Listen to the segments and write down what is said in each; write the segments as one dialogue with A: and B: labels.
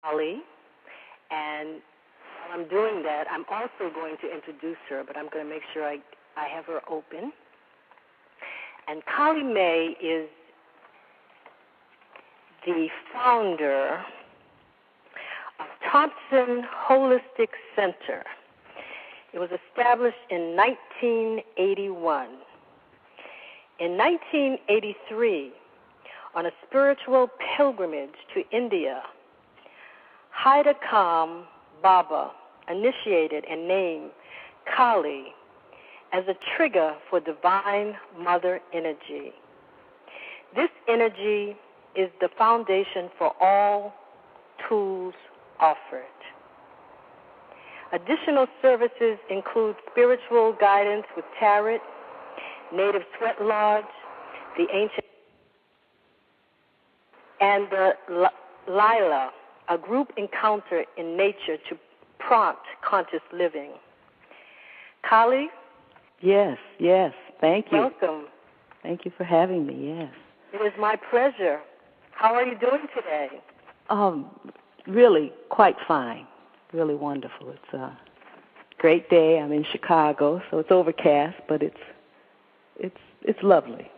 A: Kali, and while I'm doing that, I'm also going to introduce her, but I'm going to make sure I have her open. And Kali Maie is the founder of Thompson Holistic Center. It was established in 1981. In 1983, on a spiritual pilgrimage to India, Haidakam Baba initiated and named Kali as a trigger for divine mother energy. This energy is the foundation for all tools offered. Additional services include spiritual guidance with tarot, native sweat lodge, the ancient, and the Lila, a group encounter in nature to prompt conscious living. Kali?
B: Yes, thank you.
A: Welcome.
B: Thank you for having me, yes.
A: It is my pleasure. How are you doing today?
B: Really quite fine. Really wonderful. It's a great day. I'm in Chicago, so it's overcast, but it's lovely.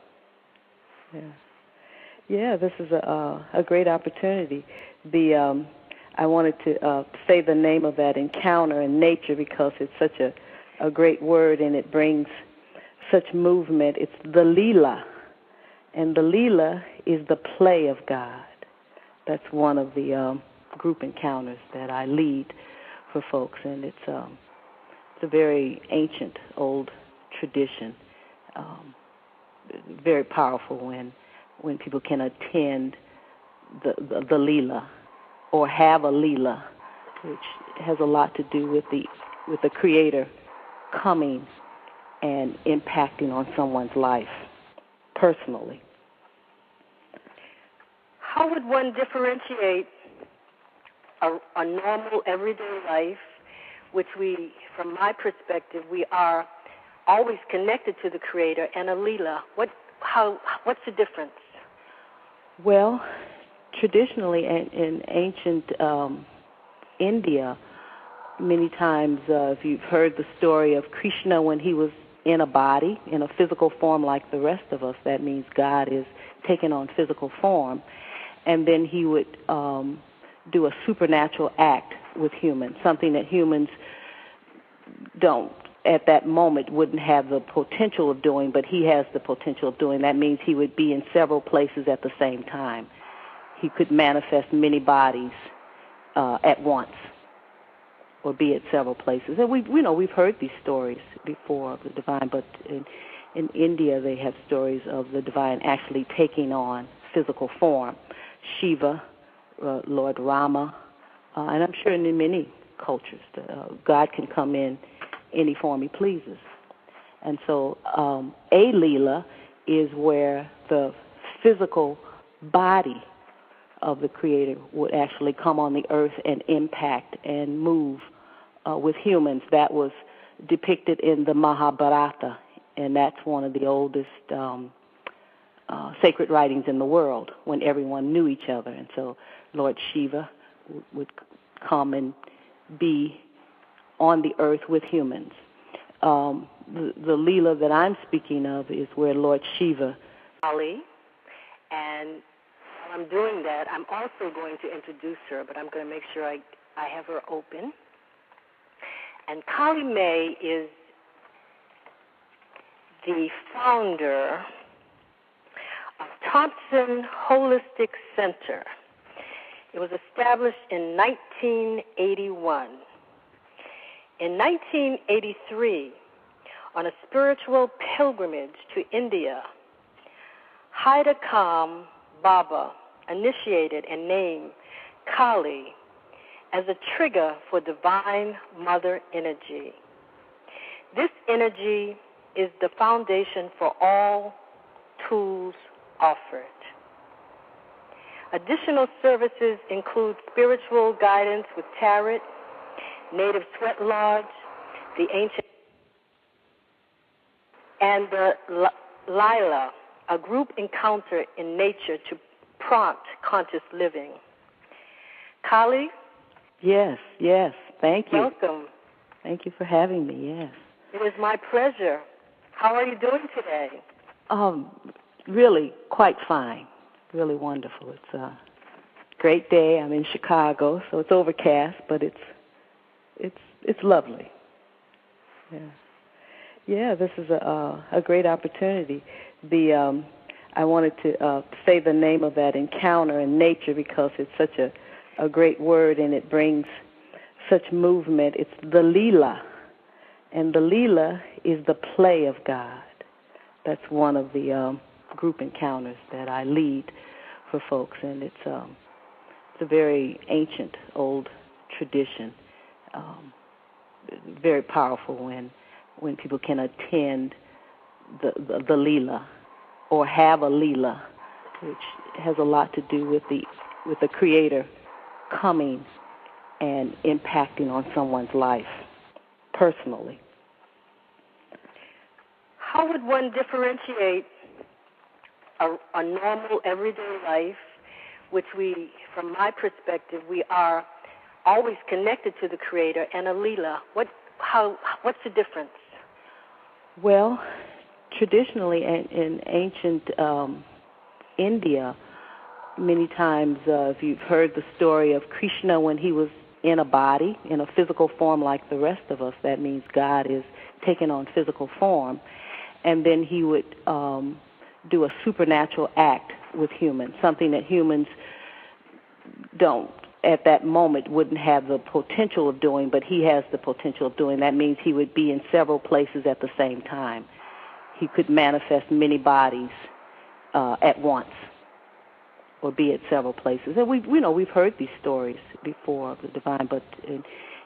B: Yeah, this is a great opportunity. I wanted to say the name of that encounter in nature because it's such a great word and it brings such movement. It's the Leela, and the Leela is the play of God. That's one of the group encounters that I lead for folks, and it's a very ancient, old tradition. Very powerful when people can attend the Leela or have a Leela, which has a lot to do with the Creator coming and impacting on someone's life personally.
A: How would one differentiate a normal everyday life, which we, from my perspective, we are always connected to the Creator, and a Leela? What's the difference?
B: Well, traditionally in ancient India, many times if you've heard the story of Krishna when he was in a body, in a physical form like the rest of us, that means God is taking on physical form, and then he would do a supernatural act with humans, something that humans don't at that moment wouldn't have the potential of doing, but he has the potential of doing. That means he would be in several places at the same time. He could manifest many bodies at once or be at several places. And we've heard these stories before of the divine, but in India they have stories of the divine actually taking on physical form. Shiva, Lord Rama, and I'm sure in many cultures, God can come in any form he pleases. And so a Leela is where the physical body of the Creator would actually come on the earth and impact and move with humans. That was depicted in the Mahabharata, and that's one of the oldest sacred writings in the world when everyone knew each other. And so Lord Shiva would come and be on the earth with humans. The Leela that I'm speaking of is where Lord Shiva...
A: Kali, and while I'm doing that, I'm also going to introduce her, but I'm going to make sure I have her open. And Kali Maie is the founder of Thompson Holistic Center. It was established in 1981. In 1983, on a spiritual pilgrimage to India, Haidakam Baba initiated and named Kali as a trigger for divine mother energy. This energy is the foundation for all tools offered. Additional services include spiritual guidance with tarot, native sweat lodge, the ancient, and the Lila, a group encounter in nature to prompt conscious living. Kali?
B: Yes, yes. Thank you.
A: Welcome.
B: Thank you for having me, yes.
A: It is my pleasure. How are you doing today?
B: Really quite fine. Really wonderful. It's a great day. I'm in Chicago, so it's overcast, but it's lovely. Yeah. Yeah, this is a great opportunity. I wanted to say the name of that encounter in nature because it's such a great word and it brings such movement. It's the Leela, and the Leela is the play of God. That's one of the group encounters that I lead for folks, and it's a very ancient, old tradition. Very powerful when people can attend the Leela or have a Leela, which has a lot to do with the Creator coming and impacting on someone's life personally.
A: How would one differentiate a normal everyday life, which from my perspective, we are always connected to the Creator, and a Leela? What's the difference?
B: Well, traditionally in ancient India, many times if you've heard the story of Krishna when he was in a body, in a physical form like the rest of us, that means God is taking on physical form, and then he would do a supernatural act with humans, something that humans don't at that moment wouldn't have the potential of doing, but he has the potential of doing. That means he would be in several places at the same time. He could manifest many bodies at once or be at several places. And we've heard these stories before of the divine, but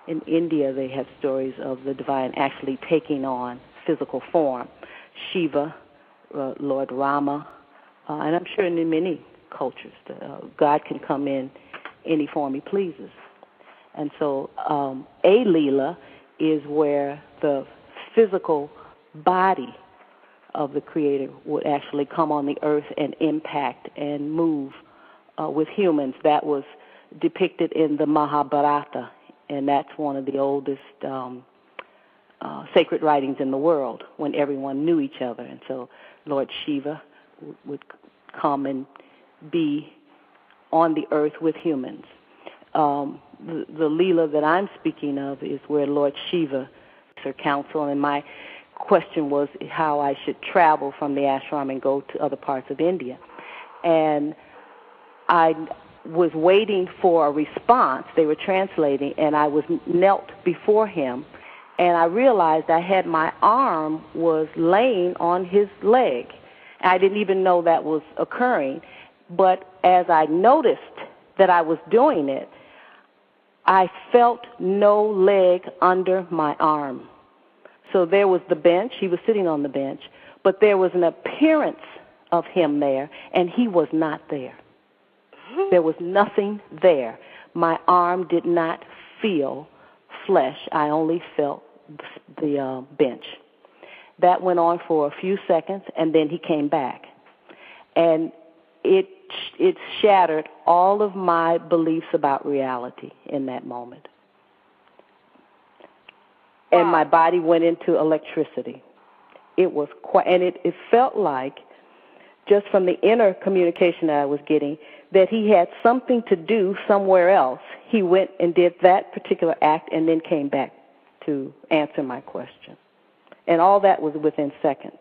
B: in India they have stories of the divine actually taking on physical form. Shiva, Lord Rama, and I'm sure in many cultures, God can come in any form he pleases. And so a Leela is where the physical body of the Creator would actually come on the earth and impact and move with humans. That was depicted in the Mahabharata, and that's one of the oldest sacred writings in the world when everyone knew each other. And so Lord Shiva would come and be on the earth with humans. The Leela that I'm speaking of is where Lord Shiva is her counsel, and my question was how I should travel from the ashram and go to other parts of India. And I was waiting for a response. They were translating, and I was knelt before him, and I realized I had my arm was laying on his leg. I didn't even know that was occurring, but as I noticed that I was doing it, I felt no leg under my arm. So there was the bench. He was sitting on the bench, but there was an appearance of him there, and he was not there. There was nothing there. My arm did not feel flesh. I only felt the bench. That went on for a few seconds, and then he came back. And it shattered all of my beliefs about reality in that moment. Wow. And my body went into electricity. It was quite, and it felt like, just from the inner communication that I was getting, that he had something to do somewhere else. He went and did that particular act and then came back to answer my question. And all that was within seconds.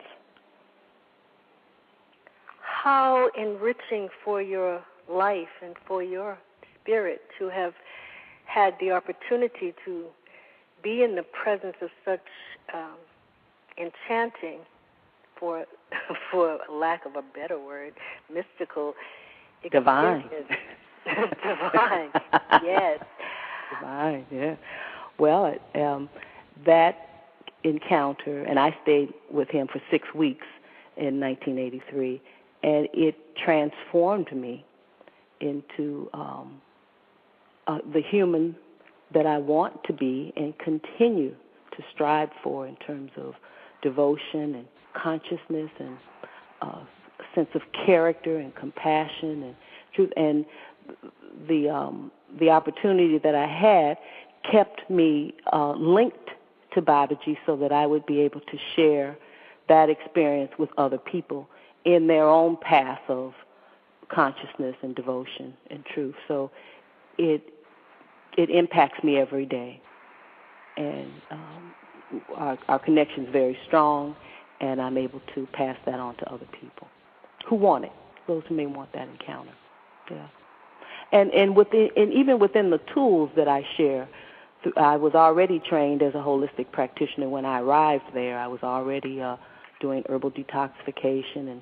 A: How enriching for your life and for your spirit to have had the opportunity to be in the presence of such enchanting, for lack of a better word, mystical
B: experience.
A: Divine, yes.
B: Divine, yeah. Well, that encounter, and I stayed with him for 6 weeks in 1983, and it transformed me into the human that I want to be and continue to strive for in terms of devotion and consciousness and a sense of character and compassion and truth. And the the opportunity that I had kept me linked to Babaji so that I would be able to share that experience with other people in their own path of consciousness and devotion and truth. So it impacts me every day. And our connection is very strong, and I'm able to pass that on to other people who want it, those who may want that encounter. Yeah. And even within the tools that I share, I was already trained as a holistic practitioner when I arrived there. I was already doing herbal detoxification and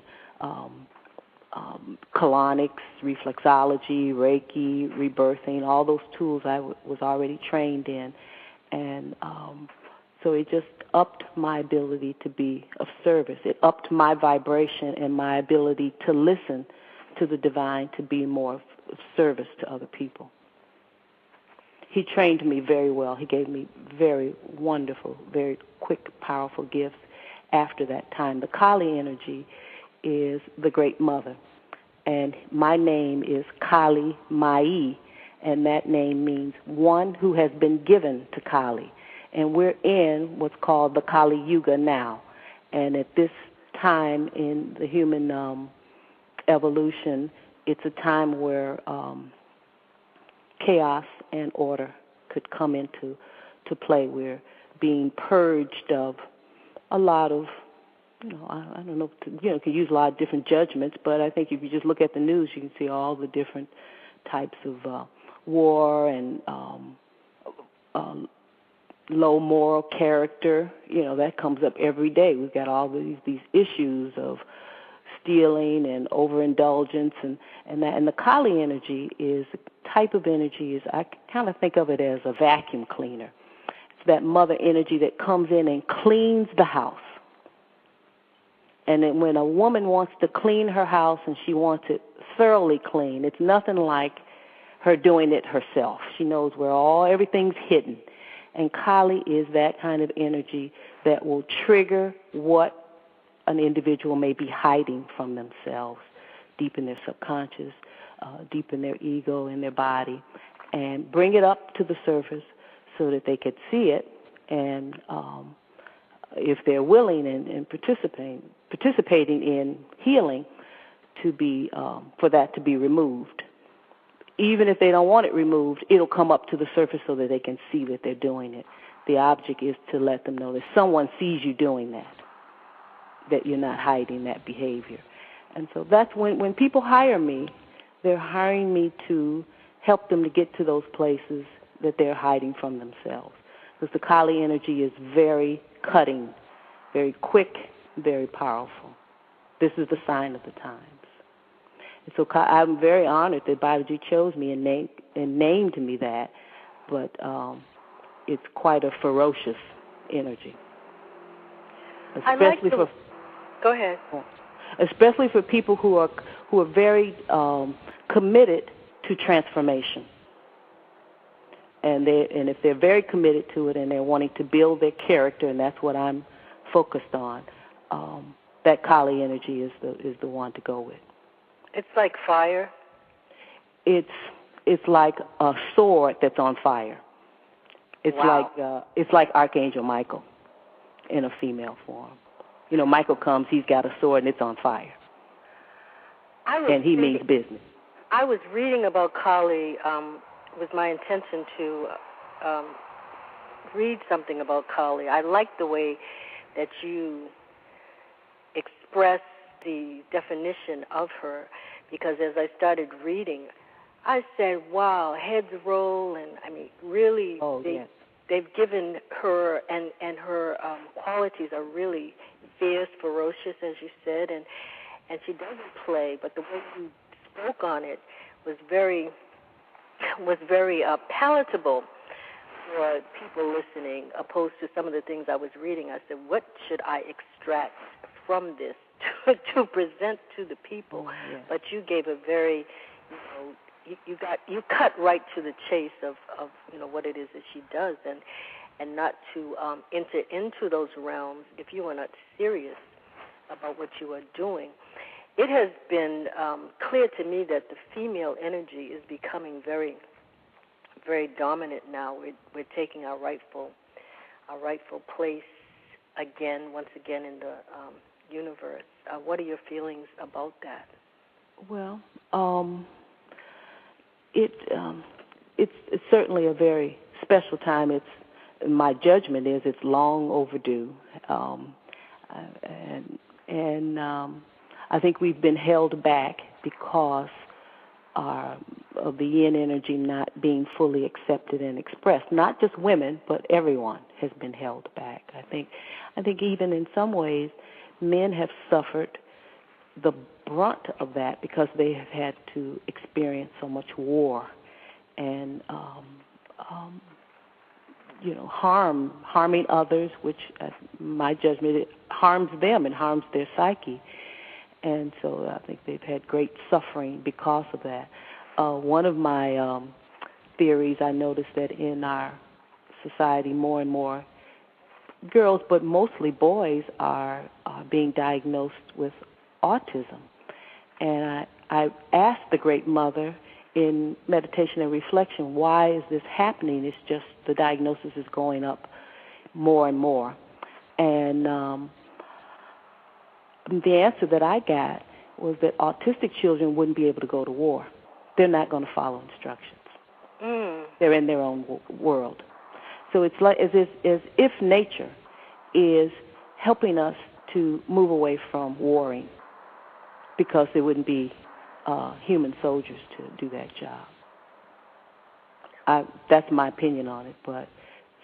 B: colonics, reflexology, Reiki, rebirthing, all those tools I was already trained in. And so it just upped my ability to be of service. It upped my vibration and my ability to listen to the divine, to be more of service to other people. He trained me very well. He gave me very wonderful, very quick, powerful gifts after that time. The Kali energy is the Great Mother, and my name is Kali Maie, and that name means one who has been given to Kali. And we're in what's called the Kali Yuga now. And at this time in the human evolution, it's a time where chaos and order could come into play. We're being purged of a lot of, I don't know, you can use a lot of different judgments, but I think if you just look at the news, you can see all the different types of war and low moral character. That comes up every day. We've got all these issues of stealing and overindulgence and that. And the Kali energy is a type of energy, I kind of think of it as a vacuum cleaner. It's that mother energy that comes in and cleans the house. And then when a woman wants to clean her house and she wants it thoroughly clean, it's nothing like her doing it herself. She knows where everything's hidden. And Kali is that kind of energy that will trigger what an individual may be hiding from themselves, deep in their subconscious, deep in their ego, in their body, and bring it up to the surface so that they could see it, and if they're willing and participating in healing, to be for that to be removed. Even if they don't want it removed, it'll come up to the surface so that they can see that they're doing it. The object is to let them know that someone sees you doing that you're not hiding that behavior. And so that's when people hire me, they're hiring me to help them to get to those places that they're hiding from themselves. Because the Kali energy is very cutting, very quick, very powerful. This is the sign of the times. And so I'm very honored that Babaji chose me and named me that, but it's quite a ferocious energy.
A: Go ahead.
B: Especially for people who are very committed to transformation, and if they're very committed to it and they're wanting to build their character, and that's what I'm focused on. That Kali energy is the one to go with.
A: It's like fire.
B: It's like a sword that's on fire. It's like Archangel Michael in a female form. Michael comes, he's got a sword, and it's on fire. And he means business.
A: I was reading about Kali. It was my intention to read something about Kali. I like the way that you express the definition of her, because as I started reading, I said, wow, heads roll, and really, they've given her, and her qualities are really fierce, ferocious, as you said, and she doesn't play, but the way you spoke on it was very palatable for people listening, opposed to some of the things I was reading. I said, what should I extract from this to present to the people? Yes. But you gave a very, you cut right to the chase of what it is that she does, and not to enter into those realms if you are not serious about what you are doing. It has been clear to me that the female energy is becoming very very dominant now. We're taking our rightful place once again in the universe. What are your feelings about that?
B: Well, it's certainly a very special time. My judgment is it's long overdue, and I think we've been held back because of the yin energy not being fully accepted and expressed. Not just women, but everyone has been held back. I think even in some ways, men have suffered the brunt of that because they have had to experience so much war and harming others, which, my judgment, it harms them and harms their psyche. And so I think they've had great suffering because of that. One of my theories, I noticed that in our society, more and more girls, but mostly boys, are being diagnosed with autism. And I asked the Great Mother in meditation and reflection, why is this happening? It's just the diagnosis is going up more and more. And the answer that I got was that autistic children wouldn't be able to go to war. They're not going to follow instructions. They're in their own world. So it's like as if nature is helping us to move away from warring, because there wouldn't be human soldiers to do that job. That's my opinion on it, but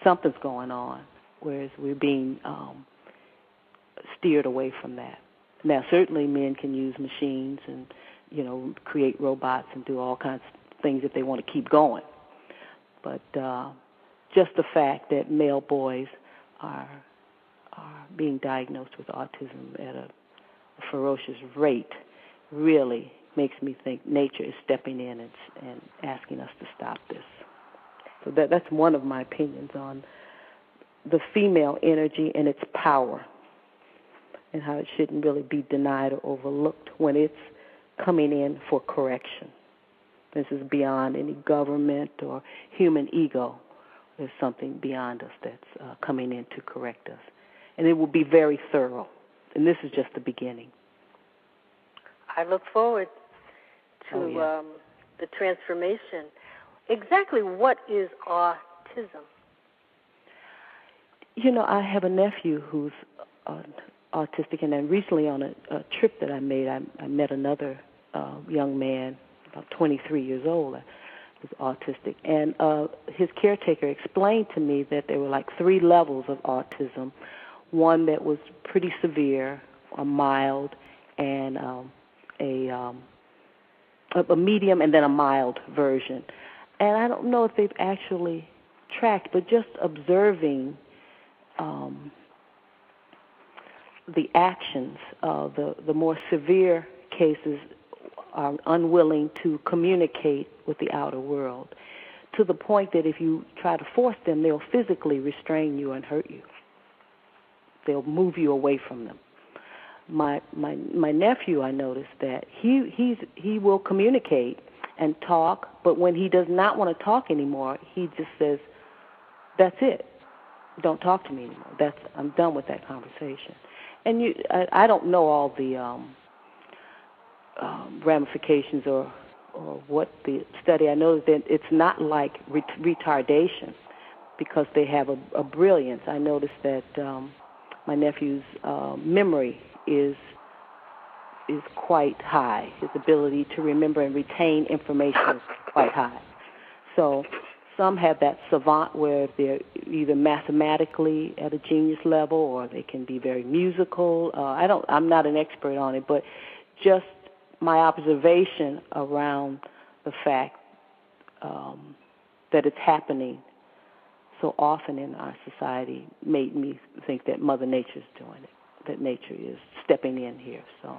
B: something's going on, whereas we're being steered away from that. Now, certainly men can use machines and, create robots and do all kinds of things if they want to keep going. But just the fact that male boys are being diagnosed with autism at a ferocious rate really makes me think nature is stepping in and asking us to stop this. So that's one of my opinions on the female energy and its power, and how it shouldn't really be denied or overlooked when it's coming in for correction. This is beyond any government or human ego. There's something beyond us that's coming in to correct us. And it will be very thorough. And this is just the beginning.
A: I look forward to the transformation. Exactly what is autism?
B: I have a nephew who's autistic, and then recently on a trip that I made, I met another young man, about 23 years old, who's autistic. And his caretaker explained to me that there were like 3 levels of autism, one that was pretty severe, a mild, and a medium, and then a mild version. And I don't know if they've actually tracked, but just observing the actions of the more severe cases are unwilling to communicate with the outer world, to the point that if you try to force them, they'll physically restrain you and hurt you. They'll move you away from them. My nephew, I noticed that he will communicate and talk, but when he does not want to talk anymore, he just says, "That's it. Don't talk to me anymore. I'm done with that conversation." And I don't know all the ramifications or what the study. I know that it's not like retardation, because they have a brilliance. I noticed that my nephew's memory is quite high. His ability to remember and retain information is quite high. So some have that savant where they're either mathematically at a genius level, or they can be very musical. I'm not an expert on it, but just my observation around the fact that it's happening so often in our society made me think that Mother Nature's doing it, that nature is stepping in here. So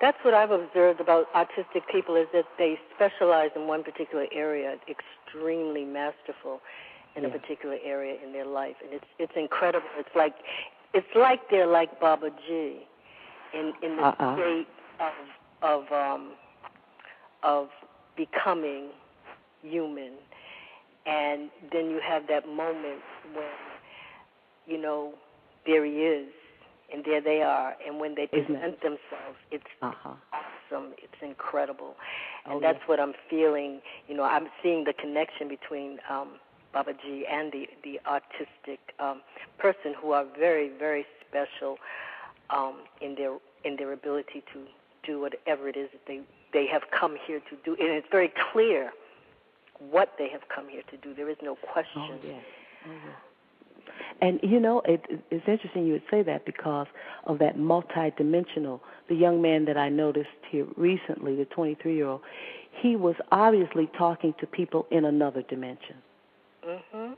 A: that's what I've observed about autistic people, is that they specialize in one particular area, extremely masterful in a particular area in their life, and it's incredible. It's like they're like Babaji in the state of becoming human. And then you have that moment when, you know, there he is, and there they are. And when they present themselves, it's awesome. It's incredible. And that's what I'm feeling. You know, I'm seeing the connection between Babaji and the artistic person, who are very, very special in their ability to do whatever it is that they have come here to do. And it's very clear what they have come here to do. There is no question.
B: Oh, yes. And, you know, it's interesting you would say that because of that multidimensional. The young man that I noticed here recently, the 23-year-old, he was obviously talking to people in another dimension. Mm-hmm.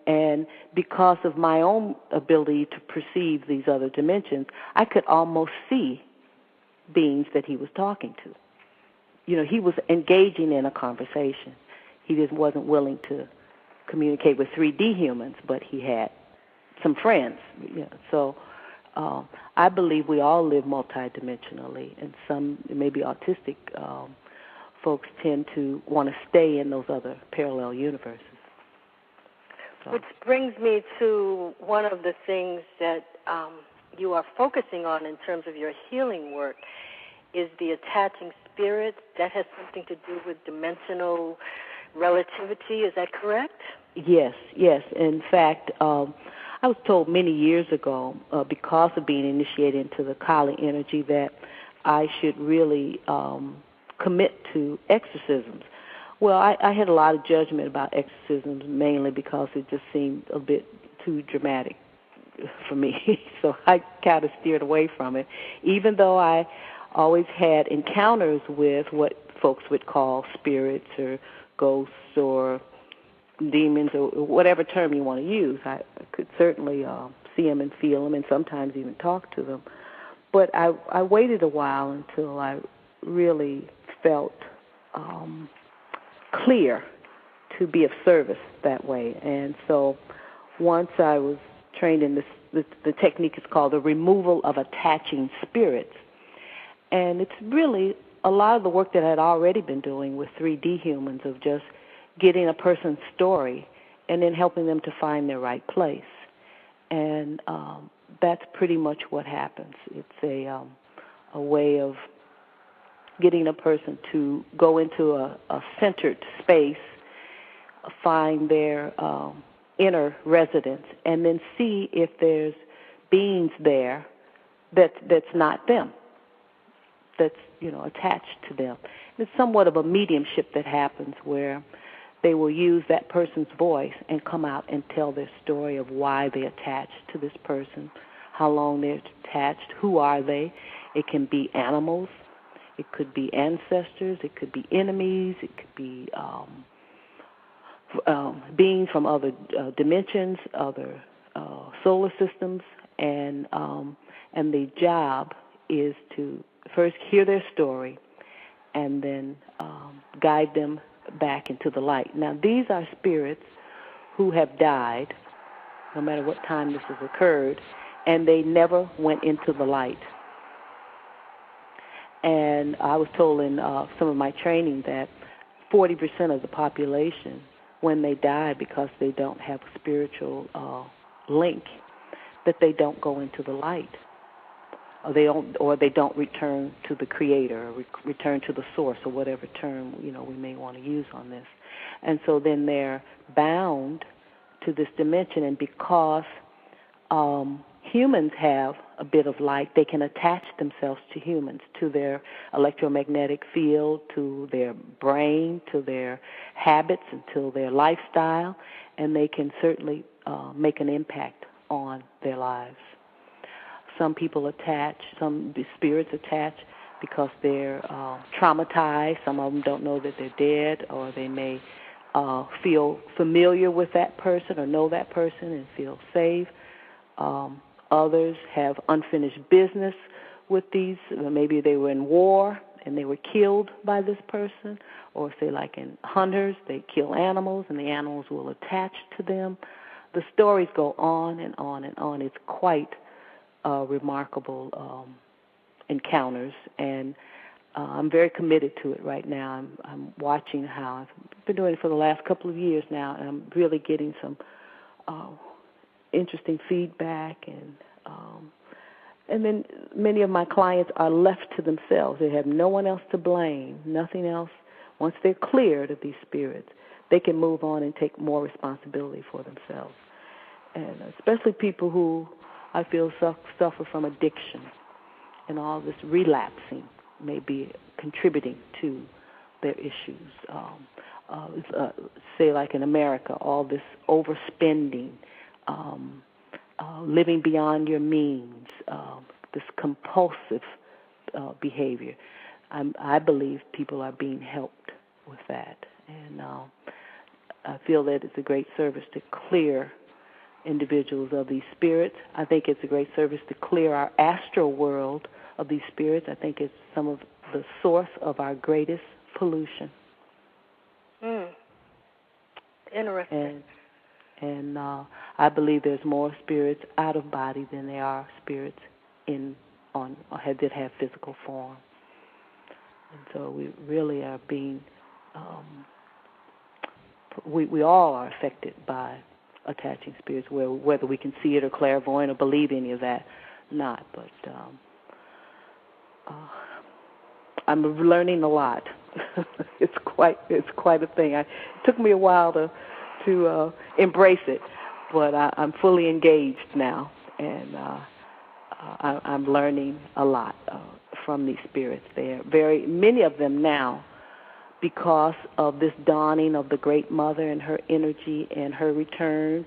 B: And because of my own ability to perceive these other dimensions, I could almost see beings that he was talking to. You know, he was engaging in a conversation. He just wasn't willing to communicate with 3D humans, but he had some friends. You know, so I believe we all live multidimensionally, and some, maybe autistic folks, tend to want to stay in those other parallel universes. So.
A: Which brings me to one of the things that you are focusing on in terms of your healing work is the attaching spirit. That has something to do with dimensional relativity. Is that correct?
B: Yes. In fact, I was told many years ago, because of being initiated into the Kali energy, that I should really commit to exorcisms. Well, I had a lot of judgment about exorcisms, mainly because it just seemed a bit too dramatic for me. So I kind of steered away from it, even though I always had encounters with what folks would call spirits or ghosts or demons or whatever term you want to use. I could certainly see them and feel them and sometimes even talk to them. But I waited a while until I really felt clear to be of service that way. And so once I was trained in this, the technique is called the removal of attaching spirits. And it's really a lot of the work that I had already been doing with 3D humans, of just getting a person's story and then helping them to find their right place. And that's pretty much what happens. It's a way of getting a person to go into a centered space, find their inner residence, and then see if there's beings there that's not them, that's, you know, attached to them. It's somewhat of a mediumship that happens where they will use that person's voice and come out and tell their story of why they attached to this person, how long they're attached, who are they. It can be animals, it could be ancestors, it could be enemies, it could be beings from other dimensions, other solar systems, and the job is to first hear their story and then guide them back into the light. Now, these are spirits who have died, no matter what time this has occurred, and they never went into the light. And I was told in some of my training that 40% of the population, when they die because they don't have a spiritual link, that they don't go into the light. Or they don't return to the Creator, or return to the Source, or whatever term, you know, we may want to use on this. And so then they're bound to this dimension, and because humans have a bit of light, they can attach themselves to humans, to their electromagnetic field, to their brain, to their habits, and to their lifestyle, and they can certainly make an impact on their lives. Some people attach, some spirits attach because they're traumatized. Some of them don't know that they're dead, or they may feel familiar with that person or know that person and feel safe. Others have unfinished business with these. Maybe they were in war and they were killed by this person, or say like in hunters, they kill animals and the animals will attach to them. The stories go on and on and on. It's quite remarkable encounters, and I'm very committed to it right now. I'm watching how I've been doing it for the last couple of years now, and I'm really getting some interesting feedback, and then many of my clients are left to themselves. They have no one else to blame, nothing else. Once they're cleared of these spirits, they can move on and take more responsibility for themselves. And especially people who I feel suffer from addiction and all this relapsing may be contributing to their issues. Say like in America, all this overspending, living beyond your means, this compulsive behavior. I believe people are being helped with that. And I feel that it's a great service to clear individuals of these spirits. I think it's a great service to clear our astral world of these spirits. I think it's some of the source of our greatest pollution.
A: Interesting.
B: And I believe there's more spirits out of body than there are spirits that have physical form. And so we really are being, we all are affected by attaching spirits, whether we can see it or clairvoyant or believe any of that, not. But I'm learning a lot. It's quite a thing. It took me a while to embrace it, but I'm fully engaged now, and I'm learning a lot from these spirits. There are many of them now, because of this dawning of the Great Mother and her energy and her return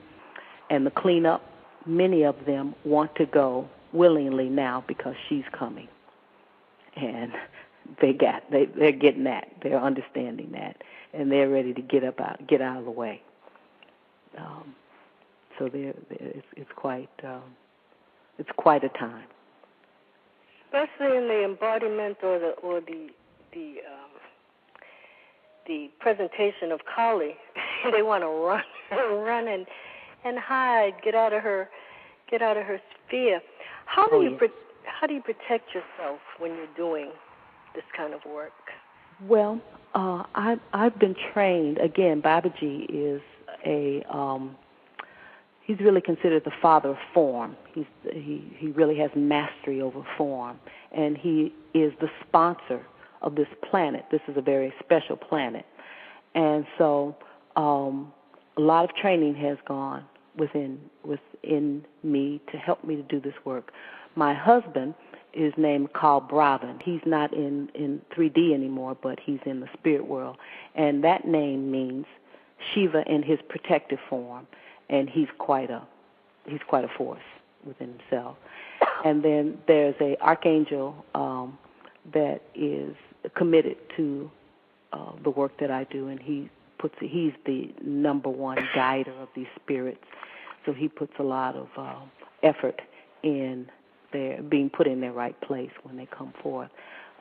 B: and the cleanup. Many of them want to go willingly now because she's coming, and they're getting that, they're understanding that, and they're ready to get out of the way. So it's quite a time,
A: especially in the embodiment or the presentation of Kali. They want to run and hide, get out of her sphere. How do you protect yourself when you're doing this kind of work?
B: Well, I've been trained. Again, Babaji is he's really considered the father of form. He really has mastery over form, and he is the sponsor of this planet. This is a very special planet, and so a lot of training has gone within me to help me to do this work. My husband is named Kal Brahman. He's not in 3D anymore, but he's in the spirit world, and that name means Shiva in his protective form, and he's quite a force within himself. And then there's a archangel that is committed to the work that I do, and he's the number one guider of these spirits. So he puts a lot of effort in their being put in their right place when they come forth.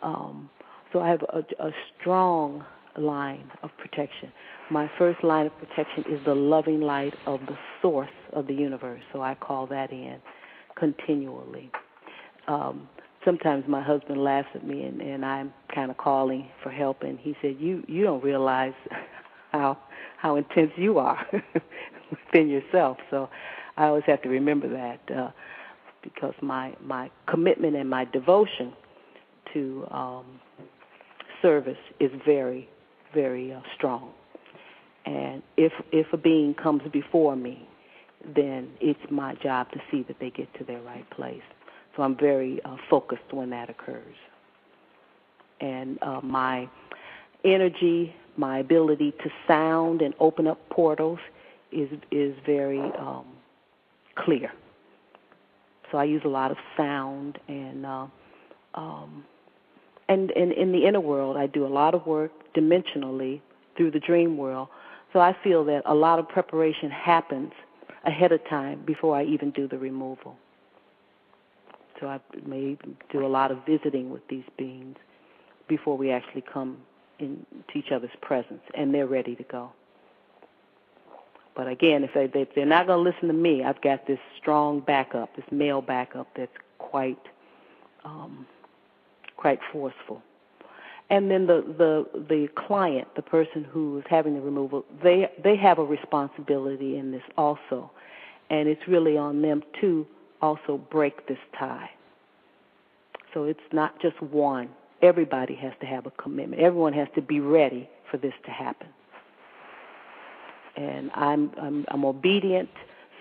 B: So I have a strong line of protection. My first line of protection is the loving light of the source of the universe, so I call that in continually. Sometimes my husband laughs at me, and I'm kind of calling for help, and he said, you don't realize how intense you are within yourself. So I always have to remember that because my commitment and my devotion to service is very, very strong. And if a being comes before me, then it's my job to see that they get to their right place. So I'm very focused when that occurs. And my energy, my ability to sound and open up portals is very clear. So I use a lot of sound, and in the inner world, I do a lot of work dimensionally through the dream world. So I feel that a lot of preparation happens ahead of time before I even do the removal. So I may do a lot of visiting with these beings before we actually come into each other's presence, and they're ready to go. But again, if they're not going to listen to me, I've got this strong backup, this male backup that's quite forceful. And then the client, the person who is having the removal, they have a responsibility in this also. And it's really on them to also break this tie. So it's not just one. Everybody has to have a commitment. Everyone has to be ready for this to happen. And I'm obedient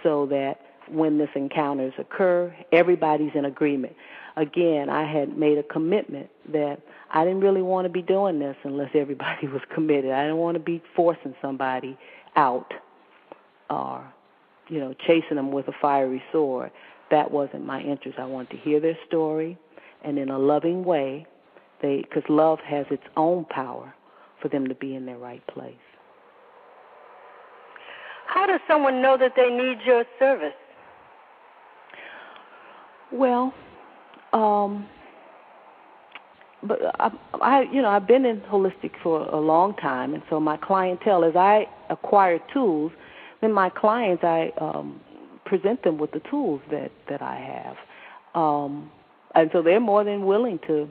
B: so that when this encounters occur, everybody's in agreement. Again, I had made a commitment that I didn't really want to be doing this unless everybody was committed. I didn't want to be forcing somebody out or, chasing them with a fiery sword. That wasn't my interest. I wanted to hear their story, and in a loving way, because love has its own power for them to be in their right place.
A: How does someone know that they need your service?
B: Well, but I've been in holistic for a long time, and so my clientele, as I acquire tools, then my clients, I present them with the tools that I have, and so they're more than willing to,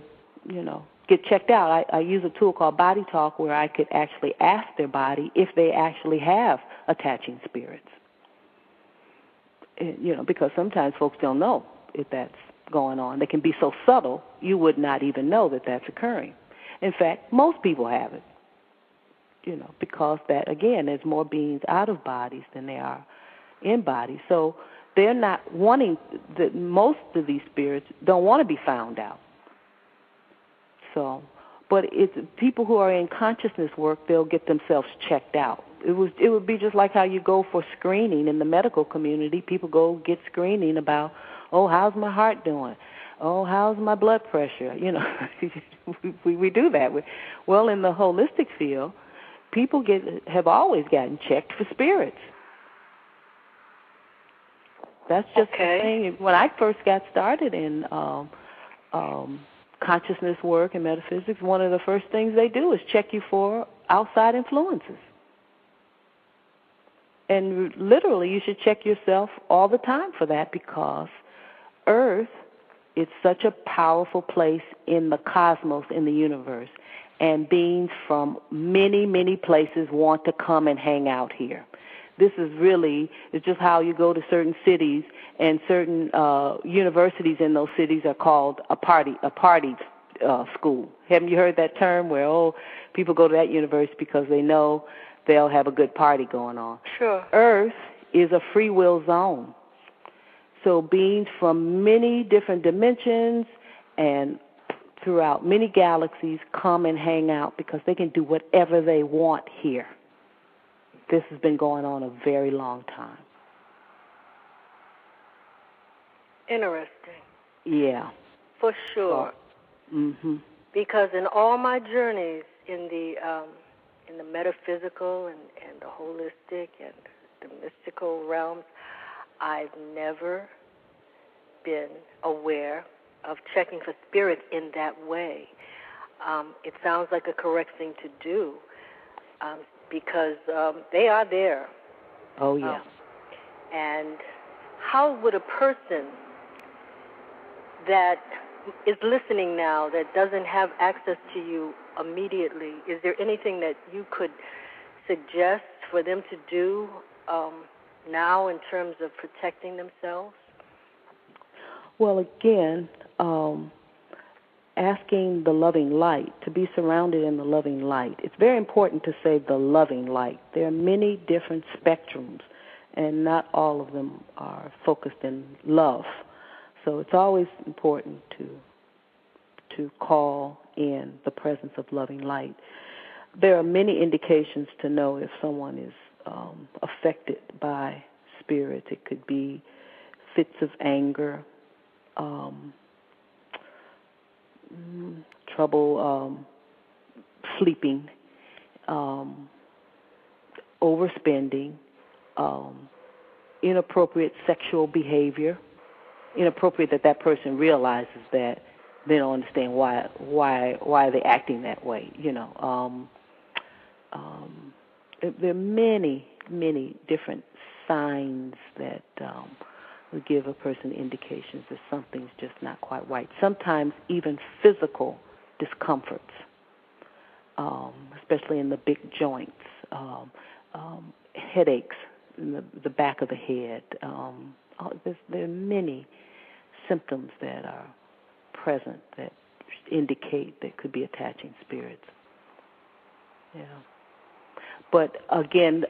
B: get checked out. I use a tool called Body Talk where I could actually ask their body if they actually have attaching spirits, because sometimes folks don't know if that's going on. They can be so subtle, you would not even know that that's occurring. In fact, most people have it, because that, again, there's more beings out of bodies than there are in bodies. So they're not wanting, most of these spirits don't want to be found out. So, but it's people who are in consciousness work, they'll get themselves checked out. It would be just like how you go for screening in the medical community. People go get screening about, oh, how's my heart doing? Oh, how's my blood pressure? We do that. Well, in the holistic field, people have always gotten checked for spirits. That's just the thing. When I first got started in consciousness work and metaphysics, one of the first things they do is check you for outside influences. And literally, you should check yourself all the time for that, because Earth is such a powerful place in the cosmos, in the universe, and beings from many, many places want to come and hang out here. This is really, it's just how you go to certain cities, and certain universities in those cities are called a party school. Haven't you heard that term where, people go to that university because they know they'll have a good party going on?
A: Sure.
B: Earth is a free will zone. So beings from many different dimensions and throughout many galaxies come and hang out because they can do whatever they want here. This has been going on a very long time.
A: Interesting.
B: Yeah.
A: For sure.
B: Mm-hmm.
A: Because in all my journeys in the metaphysical and the holistic and the mystical realms, I've never been aware of checking for spirits in that way. It sounds like a correct thing to do, because they are there.
B: Oh, yeah.
A: And how would a person that is listening now that doesn't have access to you immediately, is there anything that you could suggest for them to do now in terms of protecting themselves?
B: Well, again, asking the loving light, to be surrounded in the loving light. It's very important to say the loving light. There are many different spectrums, and not all of them are focused in love. So it's always important to call in the presence of loving light. There are many indications to know if someone is affected by spirits. It could be fits of anger, trouble sleeping, overspending, inappropriate sexual behavior, inappropriate that person realizes that they don't understand why are they acting that way. There are many different signs that would give a person indications that something's just not quite right. Sometimes even physical discomforts especially in the big joints, headaches in the back of the head. There are many symptoms that are present that indicate there could be attaching spirits. Yeah. But again,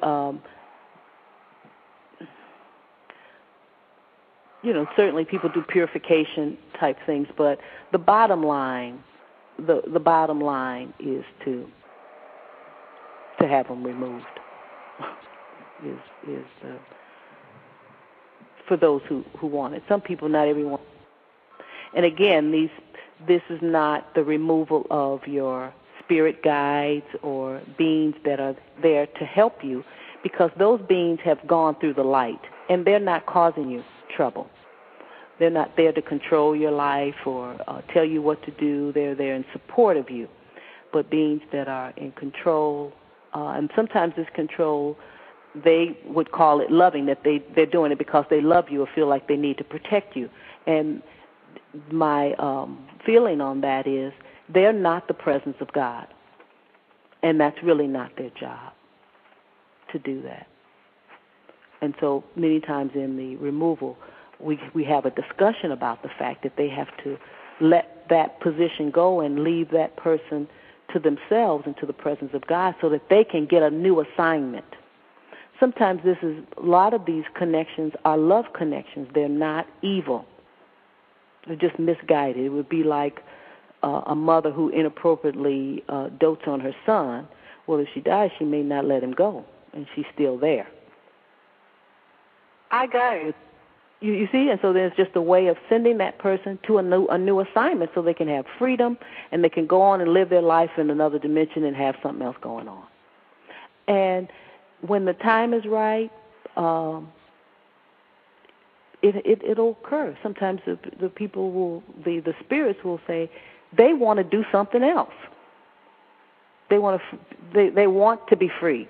B: certainly people do purification type things, but the bottom line, the bottom line is to have them removed. is for those who want it. Some people, not everyone. And again, this is not the removal of your spirit guides or beings that are there to help you, because those beings have gone through the light, and they're not causing you trouble. They're not there to control your life or tell you what to do. They're there in support of you. But beings that are in control, and sometimes this control, they would call it loving, that they're doing it because they love you or feel like they need to protect you. And my feeling on that is they're not the presence of God, and that's really not their job to do that. And so many times in the removal, we have a discussion about the fact that they have to let that position go and leave that person to themselves and to the presence of God so that they can get a new assignment. Sometimes a lot of these connections are love connections. They're not evil. They're just misguided. It would be like a mother who inappropriately dotes on her son. Well, if she dies, she may not let him go, and she's still there.
A: I got it.
B: You see, and so there's just a way of sending that person to a new assignment so they can have freedom and they can go on and live their life in another dimension and have something else going on. And when the time is right, it'll occur. Sometimes the people will, the spirits will say they want to do something else. They want to be free.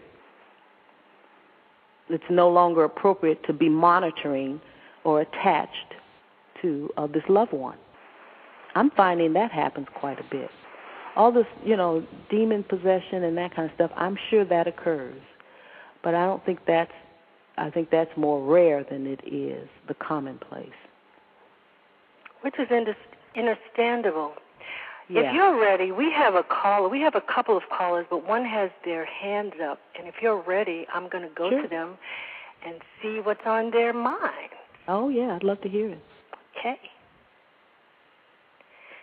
B: It's no longer appropriate to be monitoring or attached to this loved one. I'm finding that happens quite a bit. All this, demon possession and that kind of stuff, I'm sure that occurs. But I think that's more rare than it is the commonplace.
A: Which is understandable.
B: Yeah.
A: If you're ready, we have a caller. We have a couple of callers, but one has their hands up. And if you're ready, I'm going to go to them and see what's on their mind.
B: Oh, yeah, I'd love to hear it.
A: Okay.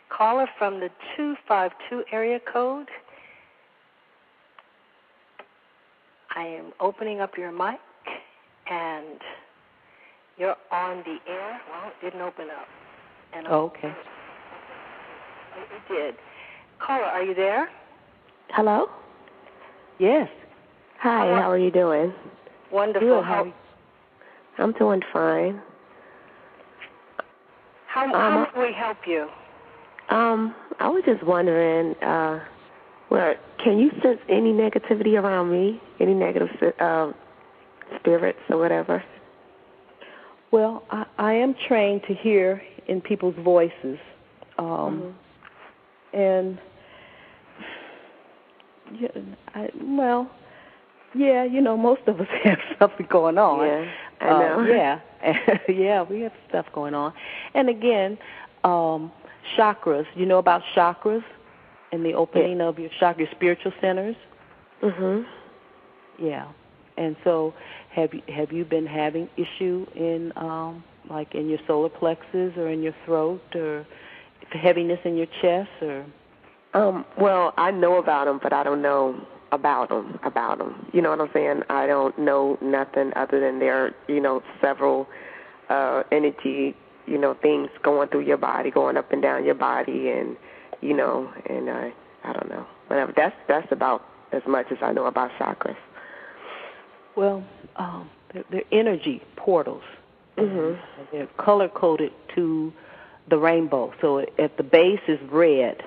A: Caller from the 252 area code. I am opening up your mic, and you're on the air. Well, it didn't open up. And
B: okay.
A: It did. Caller, are you there?
C: Hello?
B: Yes.
C: Hi, how are you doing?
A: Wonderful.
B: Good.
C: I'm doing fine.
A: How can we help you?
C: I was just wondering, can you sense any negativity around me? Any negative spirits or whatever?
B: Well, I am trained to hear in people's voices. And, most of us have something going on.
C: Yeah, I know.
B: Yeah, we have stuff going on. And again, chakras, you know about chakras and the opening of your chakra, your spiritual centers? Yeah. And so have you been having issue in, like in your solar plexus or in your throat or heaviness in your chest or?
C: Well, I know about them, but I don't know about them. You know what I'm saying? I don't know nothing other than there are, several energy, things going through your body, going up and down your body, and, I don't know. Whatever. That's about as much as I know about chakras.
B: Well, they're energy portals. They're color-coded to the rainbow. So at the base is red.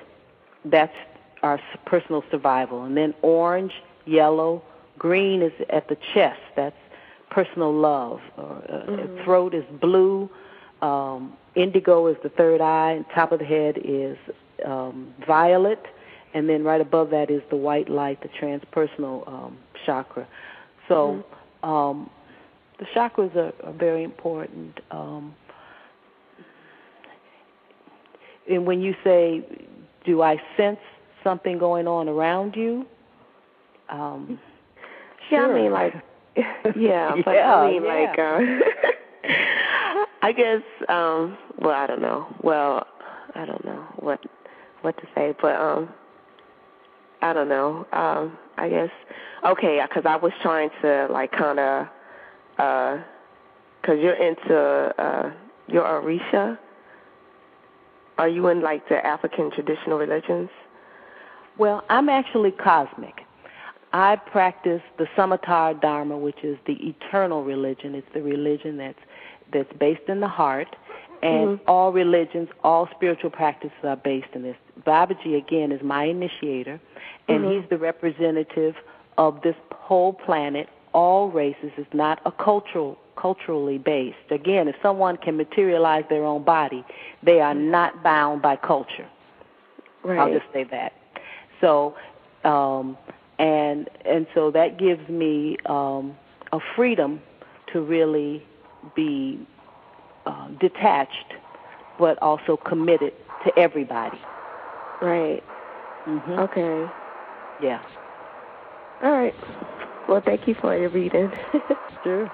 B: That's our personal survival. And then orange, yellow, green is at the chest. That's personal love. Throat is blue. Indigo is the third eye. And top of the head is violet. and then right above that is the white light, the transpersonal chakra. So the chakras are very important. And when you say, do I sense something going on around you?
C: Yeah,
B: sure.
C: I mean, like, yeah, but I mean, like, I guess, well, I don't know. Well, I don't know what to say, but I don't know. I guess, okay, because I was trying to, like, kind of, because you're into your Orisha. Are you in, like, the African traditional religions?
B: Well, I'm actually cosmic. I practice the Samatara Dharma, which is the eternal religion. It's the religion that's based in the heart, and all religions, all spiritual practices are based in this. Babaji, again, is my initiator, and he's the representative of this whole planet, all races. It's not a culturally based. Again, if someone can materialize their own body, they are not bound by culture.
C: Right.
B: I'll just say that. So, and so that gives me a freedom to really be detached, but also committed to everybody.
C: Right. Okay.
B: Yeah.
C: All right. Well, thank you for your reading.
B: Sure.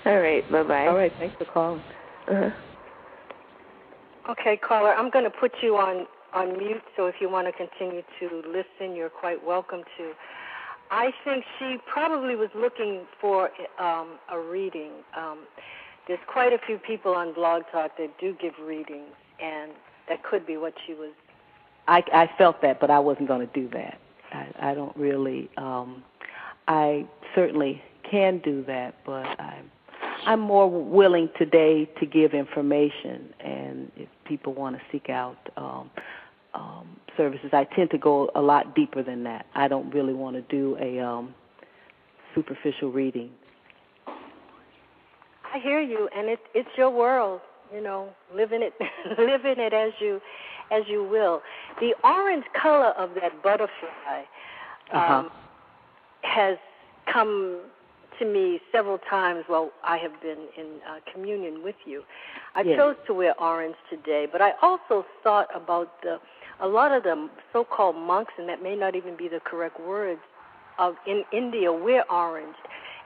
C: All right. Bye-bye.
B: All right. Thanks for calling.
A: Okay, caller, I'm going to put you on mute, so if you want to continue to listen, you're quite welcome to. I think she probably was looking for a reading. There's quite a few people on Blog Talk that do give readings, and that could be what she was.
B: I felt that, but I wasn't going to do that. I don't really. I certainly can do that, but I'm more willing today to give information, and if people want to seek out services, I tend to go a lot deeper than that. I don't really want to do a superficial reading.
A: I hear you, and it's your world, you know, living it as you will. The orange color of that butterfly has come to me several times while I have been in communion with you. I chose to wear orange today, but I also thought about a lot of the so-called monks, and that may not even be the correct words, in India wear orange.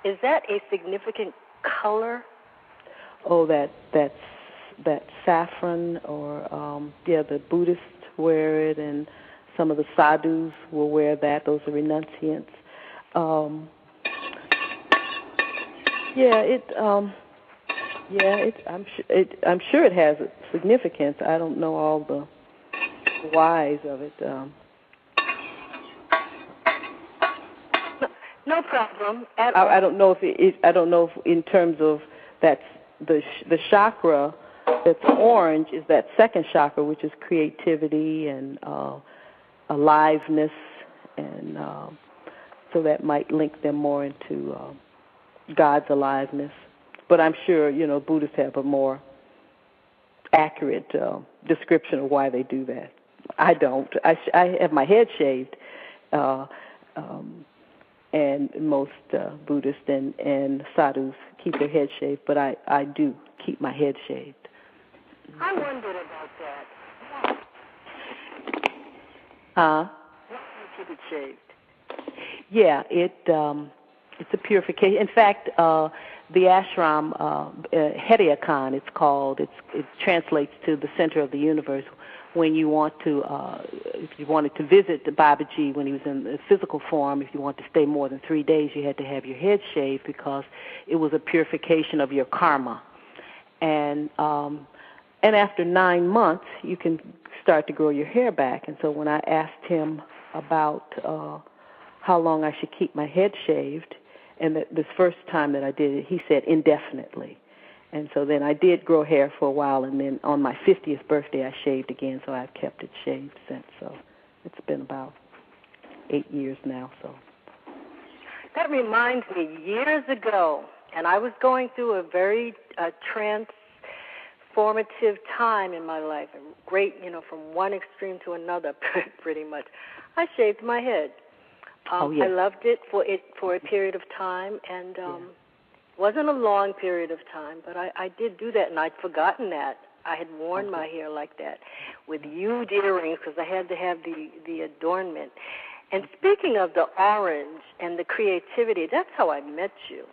A: Is that a significant color?
B: Oh, that saffron, or the Buddhists wear it, and some of the sadhus will wear that. Those are renunciants. I'm sure it has significance. I don't know all the whys of it.
A: No problem at all.
B: I don't know if I don't know if in terms of that's the chakra that's orange is that second chakra, which is creativity and aliveness, and so that might link them more into God's aliveness. But I'm sure, Buddhists have a more accurate description of why they do that. I don't. I have my head shaved, and most Buddhists and sadhus keep their head shaved, but I do keep my head shaved.
A: I wondered about that.
B: Huh?
A: Why do you keep it shaved?
B: Yeah, it's a purification. In fact, the ashram, Hediakan, it's called. It translates to the center of the universe. When you want to, if you wanted to visit the Babaji when he was in the physical form, if you want to stay more than 3 days, you had to have your head shaved because it was a purification of your karma. And after 9 months, you can start to grow your hair back. And so when I asked him about how long I should keep my head shaved, and this first time that I did it, he said indefinitely. And so then I did grow hair for a while, and then on my 50th birthday I shaved again, so I've kept it shaved since. So it's been about 8 years now. So
A: that reminds me, years ago, and I was going through a very formative time in my life, a great, from one extreme to another, pretty much. I shaved my head. I loved it for a period of time, and it wasn't a long period of time, but I did do that, and I'd forgotten that. I had worn my hair like that with huge earrings because I had to have the adornment. And speaking of the orange and the creativity, that's how I met you,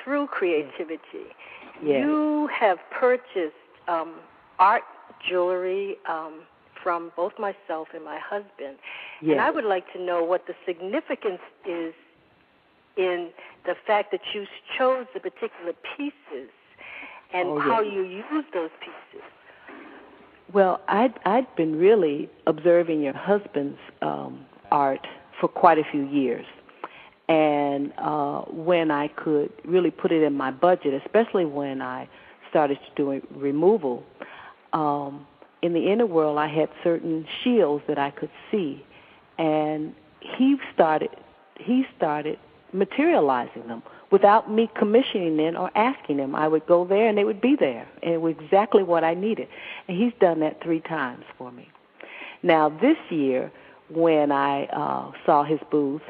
A: through creativity. Yes. You have purchased art jewelry from both myself and my husband. Yes. And I would like to know what the significance is in the fact that you chose the particular pieces and how you use those pieces.
B: Well, I'd been really observing your husband's art for quite a few years. And when I could really put it in my budget, especially when I started doing removal, in the inner world I had certain shields that I could see. And he started materializing them without me commissioning them or asking them. I would go there and they would be there, and it was exactly what I needed. And he's done that 3 times for me. Now, this year, when I saw his booth,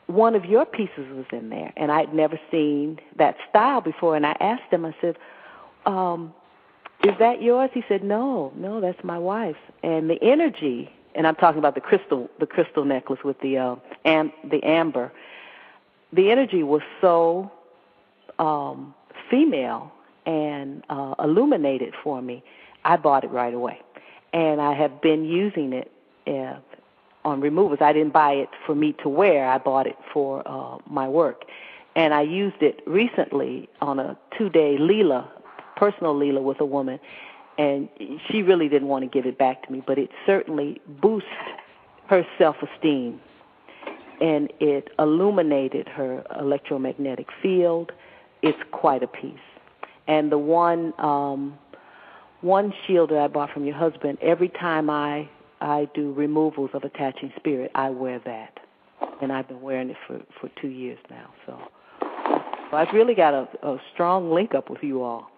B: one of your pieces was in there, and I'd never seen that style before. And I asked him, I said, is that yours? He said, no, that's my wife's. And the energy, and I'm talking about the crystal necklace with the amber, the energy was so female and illuminated for me. I bought it right away, and I have been using it on removals. I didn't buy it for me to wear. I bought it for my work, and I used it recently on a 2-day personal Leela with a woman, and she really didn't want to give it back to me, but it certainly boosted her self-esteem, and it illuminated her electromagnetic field. It's quite a piece. And the one shield that I bought from your husband, every time I do removals of attaching spirit, I wear that. And I've been wearing it for 2 years now. So I've really got a strong link up with you all.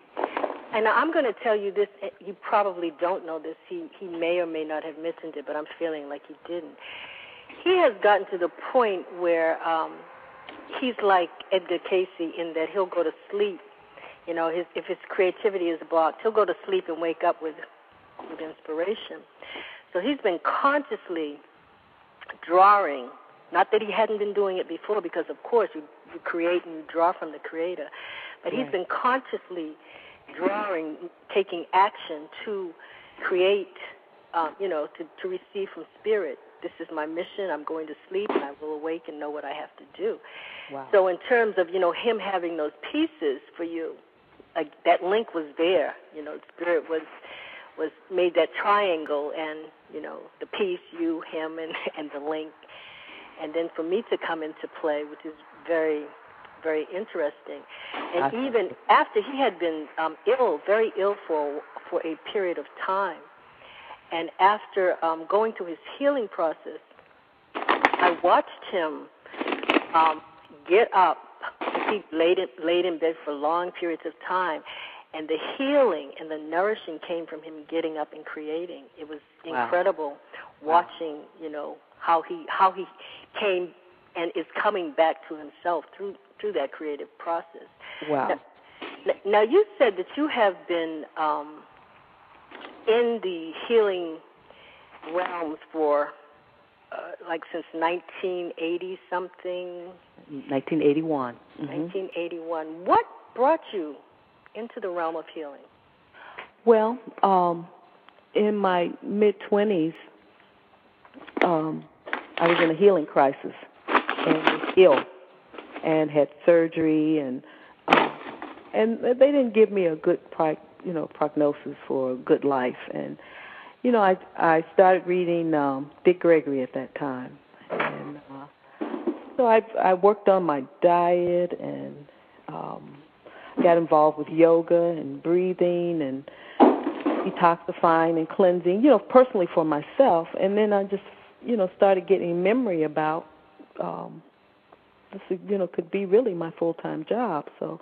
A: And I'm going to tell you this, you probably don't know this, he may or may not have mentioned it, but I'm feeling like he didn't. He has gotten to the point where he's like Edgar Casey in that he'll go to sleep. If his creativity is blocked, he'll go to sleep and wake up with inspiration. So he's been consciously drawing, not that he hadn't been doing it before, because of course you create and you draw from the Creator, but he's been consciously drawing, taking action to create, to receive from Spirit. This is my mission. I'm going to sleep, and I will awake and know what I have to do. Wow. So in terms of, him having those pieces for you, like that link was there. Spirit was made that triangle, and, the piece, you, him, and the link. And then for me to come into play, which is very, very interesting. And even after he had been very ill for a period of time, and after going through his healing process, I watched him get up. He laid in bed for long periods of time, and the healing and the nourishing came from him getting up and creating. It was incredible watching, how he came and is coming back to himself through that creative process.
B: Wow.
A: Now you said that you have been in the healing realms for since 1980 something.
B: 1981. Mm-hmm.
A: 1981. What brought you into the realm of healing?
B: Well, in my mid-20s, I was in a healing crisis and was ill and had surgery, and they didn't give me a good prognosis for a good life. And I started reading Dick Gregory at that time, and so I worked on my diet and got involved with yoga and breathing and detoxifying and cleansing, personally for myself. And then I just, started getting memory about this, could be really my full-time job. So,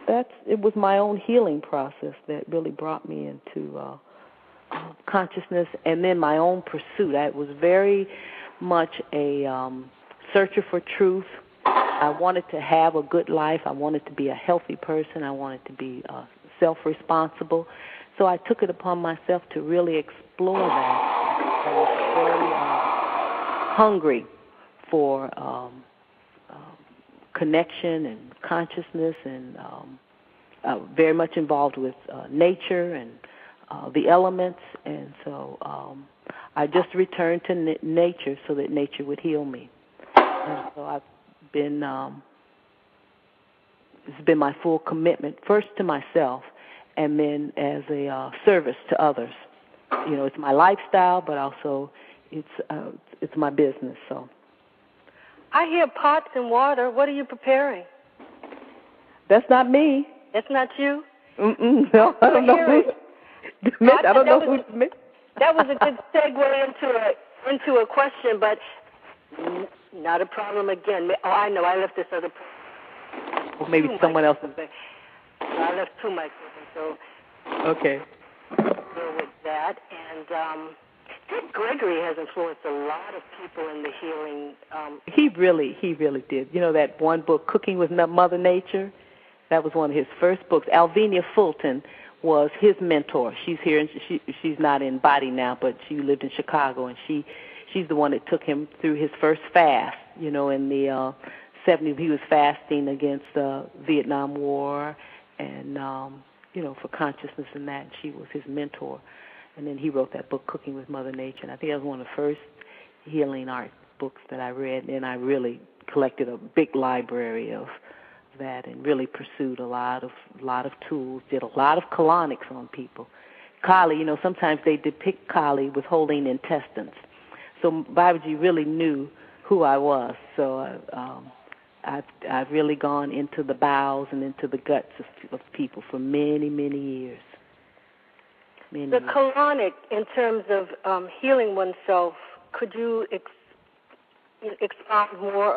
B: it was my own healing process that really brought me into consciousness, and then my own pursuit. I was very much a searcher for truth. I wanted to have a good life. I wanted to be a healthy person. I wanted to be self-responsible. So I took it upon myself to really explore that. I was very hungry for connection and consciousness, and very much involved with nature and the elements. And so I just returned to nature so that nature would heal me. And so I've been, it's been my full commitment, first to myself, and then as a service to others. You know, it's my lifestyle, but also it's my business. So
A: I hear pots and water. What are you preparing?
B: That's not me.
A: That's not you?
B: No, I don't know who. I don't know who's me.
A: That was a good segue into a question, but not a problem again. Oh, I know. I left this other person.
B: Well, maybe someone else.
A: I left two mics open, so
B: okay.
A: Deal with that. And Dick Gregory has influenced a lot of people in the healing.
B: He really did. You know that one book, Cooking with Mother Nature? That was one of his first books. Alvenia Fulton was his mentor. She's here, and she's not in body now, but she lived in Chicago, and she's the one that took him through his first fast. You know, in the 70s, he was fasting against the Vietnam War, and you know, for consciousness and that. And she was his mentor, and then he wrote that book, Cooking with Mother Nature. And I think that was one of the first healing art books that I read, and I really collected a big library of that and really pursued a lot of tools, did a lot of colonics on people. Kali, you know, sometimes they depict Kali with holding intestines. So Babaji really knew who I was. So I've really gone into the bowels and into the guts of people for many, many years.
A: The colonic, in terms of healing oneself, could you expound more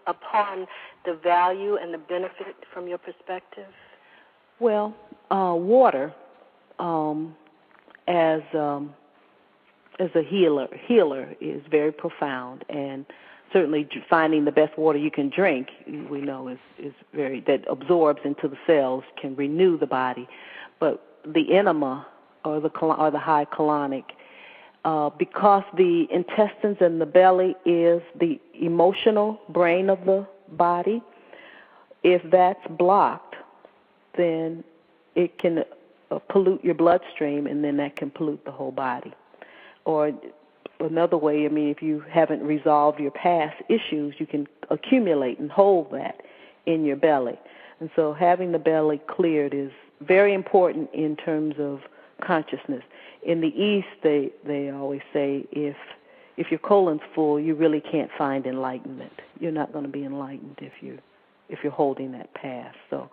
A: upon the value and the benefit from your perspective?
B: Well, water as a healer is very profound, and certainly finding the best water you can drink, we know is very, that absorbs into the cells, can renew the body. But the enema or the high colonic, because the intestines and the belly is the emotional brain of the body, if that's blocked, then it can pollute your bloodstream, and then that can pollute the whole body. Or another way, I mean, if you haven't resolved your past issues, you can accumulate and hold that in your belly. And so having the belly cleared is very important in terms of consciousness. In the East, they always say if your colon's full, you really can't find enlightenment. You're not going to be enlightened if you're holding that past. So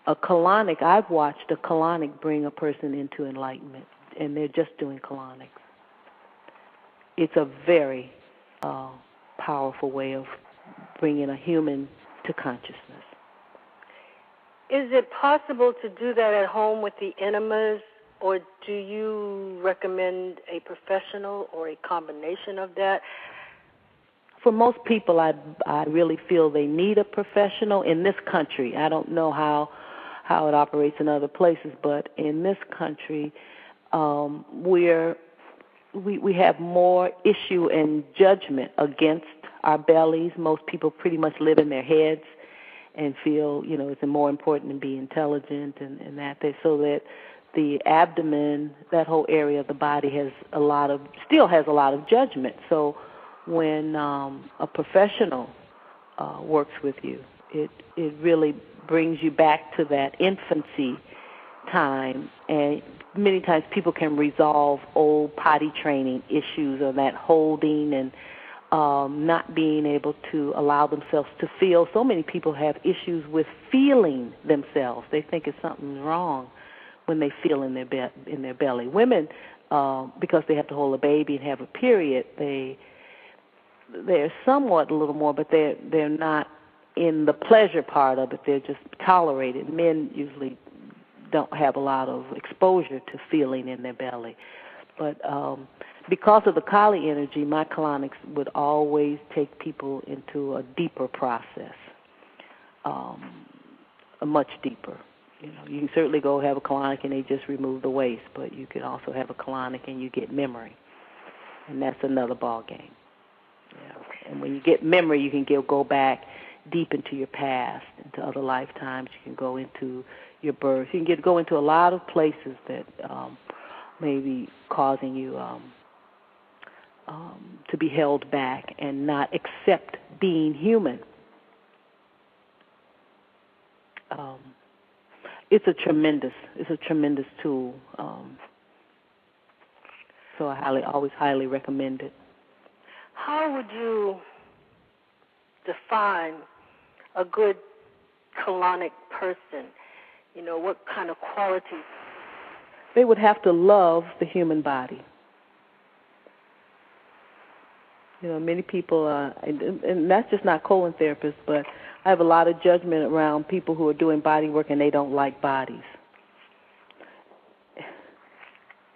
B: a colonic, I've watched a colonic bring a person into enlightenment, and they're just doing colonics. It's a very powerful way of bringing a human to consciousness.
A: Is it possible to do that at home with the enemas, or do you recommend a professional or a combination of that?
B: For most people, I really feel they need a professional in this country. I don't know how it operates in other places, but in this country, we have more issue and judgment against our bellies. Most people pretty much live in their heads and feel, you know, it's more important to be intelligent and that. So that the abdomen, that whole area of the body still has a lot of judgment. So when a professional works with you, it really brings you back to that infancy time, and many times people can resolve old potty training issues or that holding and not being able to allow themselves to feel. So many people have issues with feeling themselves. They think it's something wrong when they feel in their belly. Women, because they have to hold a baby and have a period, they're somewhat a little more, but they're not in the pleasure part of it, they're just tolerated. Men usually don't have a lot of exposure to feeling in their belly. But because of the Kali energy, my colonics would always take people into a deeper process, a much deeper. You know, you can certainly go have a colonic and they just remove the waste, but you can also have a colonic and you get memory, and that's another ball game. Yeah. And when you get memory, you can go back deep into your past, into other lifetimes. You can go into your birth. You can go into a lot of places that may be causing you to be held back and not accept being human. It's a tremendous tool. So I always highly recommend it.
A: How would you define a good colonic person? You know, what kind of qualities?
B: They would have to love the human body. You know, many people, and that's just not colon therapists, but I have a lot of judgment around people who are doing body work and they don't like bodies.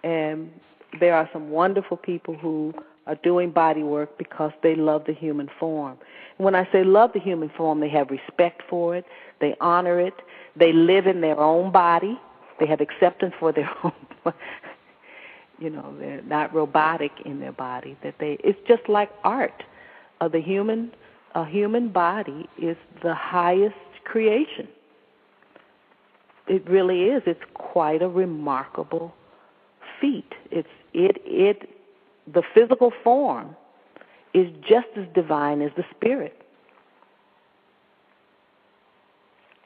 B: And there are some wonderful people who are doing body work because they love the human form. And when I say love the human form, they have respect for it, they honor it, they live in their own body, they have acceptance for their own body. You know, they're not robotic in their body. It's just like art. A human body is the highest creation. It really is. It's quite a remarkable feat. The physical form is just as divine as the spirit.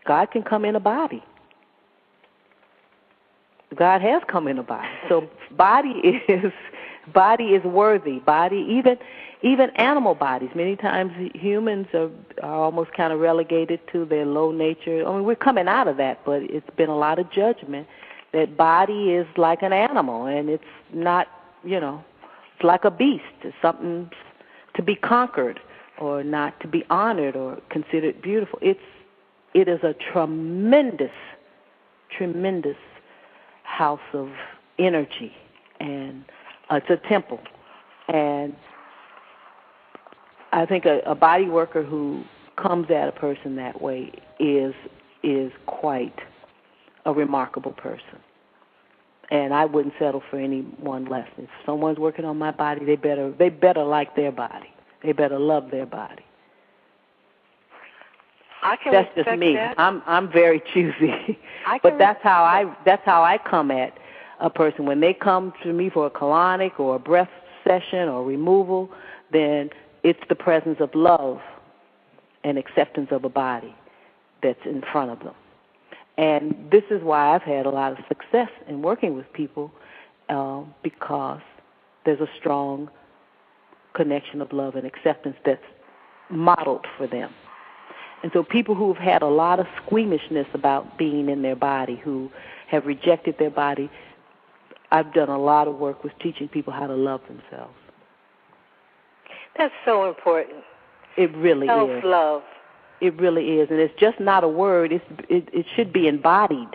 B: God can come in a body. God has come in a body. So body is worthy. Body, even animal bodies. Many times humans are almost kind of relegated to their low nature. I mean, we're coming out of that, but it's been a lot of judgment that body is like an animal, and it's not, you know, it's like a beast. It's something to be conquered or not to be honored or considered beautiful. It is a tremendous house of energy, and it's a temple. And I think a body worker who comes at a person that way is quite a remarkable person. And I wouldn't settle for anyone less. If someone's working on my body, they better like their body. They better love their body. That's just me.
A: That.
B: I'm very choosy, but that's how I come at a person. When they come to me for a colonic or a breath session or removal, then it's the presence of love and acceptance of a body that's in front of them. And this is why I've had a lot of success in working with people, because there's a strong connection of love and acceptance that's modeled for them. And so people who have had a lot of squeamishness about being in their body, who have rejected their body, I've done a lot of work with teaching people how to love themselves.
A: That's so important.
B: It really is.
A: Self-love.
B: It really is. And it's just not a word. It should be embodied.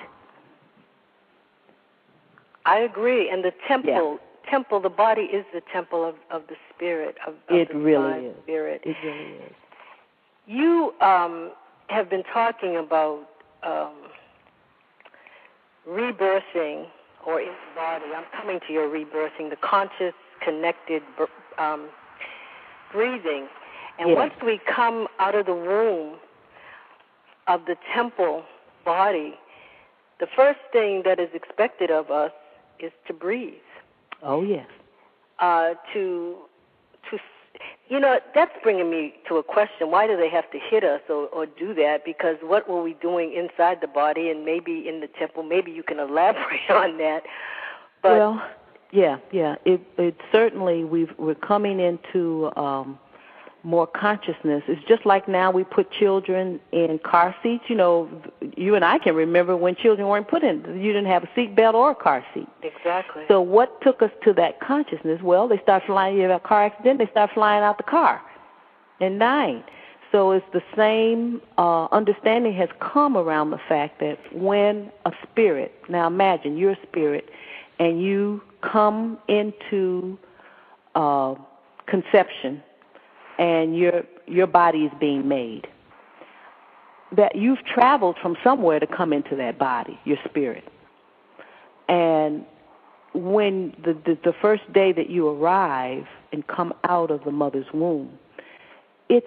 A: I agree. And the temple, the body is the temple of the spirit, of
B: it
A: the
B: really is.
A: Spirit.
B: It really is.
A: You have been talking about rebirthing or in the body. I'm coming to your rebirthing, the conscious, connected breathing. And once we come out of the womb of the temple body, the first thing that is expected of us is to breathe.
B: Oh, yes.
A: You know, that's bringing me to a question. Why do they have to hit us or do that? Because what were we doing inside the body and maybe in the temple? Maybe you can elaborate on that. But
B: well, yeah. It certainly, we're coming into more consciousness. It's just like now we put children in car seats. You know, you and I can remember when children weren't put in. You didn't have a seat belt or a car seat.
A: Exactly.
B: So what took us to that consciousness? Well, they start flying. You have a car accident, they start flying out the car and dying. So it's the same understanding has come around the fact that when a spirit, now imagine you're a spirit, and you come into conception, and your body is being made, that you've traveled from somewhere to come into that body, your spirit. And when the first day that you arrive and come out of the mother's womb, it's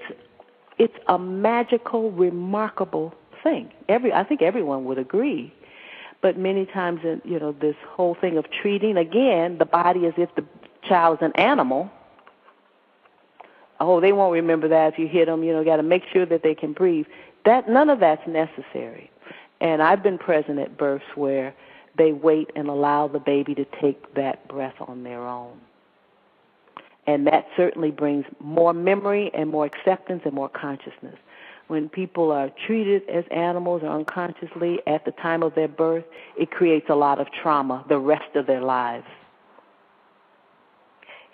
B: a magical, remarkable thing. I think everyone would agree. But many times, this whole thing of treating, again, the body as if the child is an animal. Oh, they won't remember that if you hit them. Got to make sure that they can breathe. None of that's necessary. And I've been present at births where they wait and allow the baby to take that breath on their own. And that certainly brings more memory and more acceptance and more consciousness. When people are treated as animals or unconsciously at the time of their birth, it creates a lot of trauma the rest of their lives.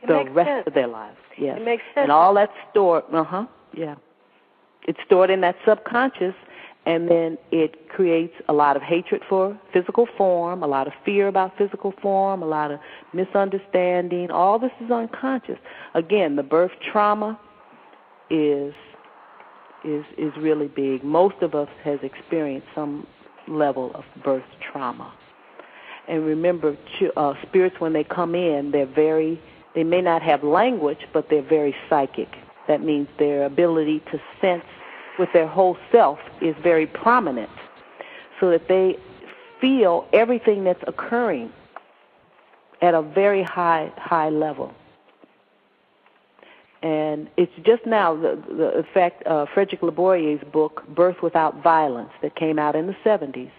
B: The rest of their lives, yes.
A: It makes sense.
B: And all that's stored, yeah. It's stored in that subconscious, and then it creates a lot of hatred for physical form, a lot of fear about physical form, a lot of misunderstanding. All this is unconscious. Again, the birth trauma is really big. Most of us has experienced some level of birth trauma. And remember, spirits, when they come in, they may not have language, but they're very psychic. That means their ability to sense with their whole self is very prominent, so that they feel everything that's occurring at a very high level. And it's just now, the fact, Frederick Labourier's book, Birth Without Violence, that came out in the 70s,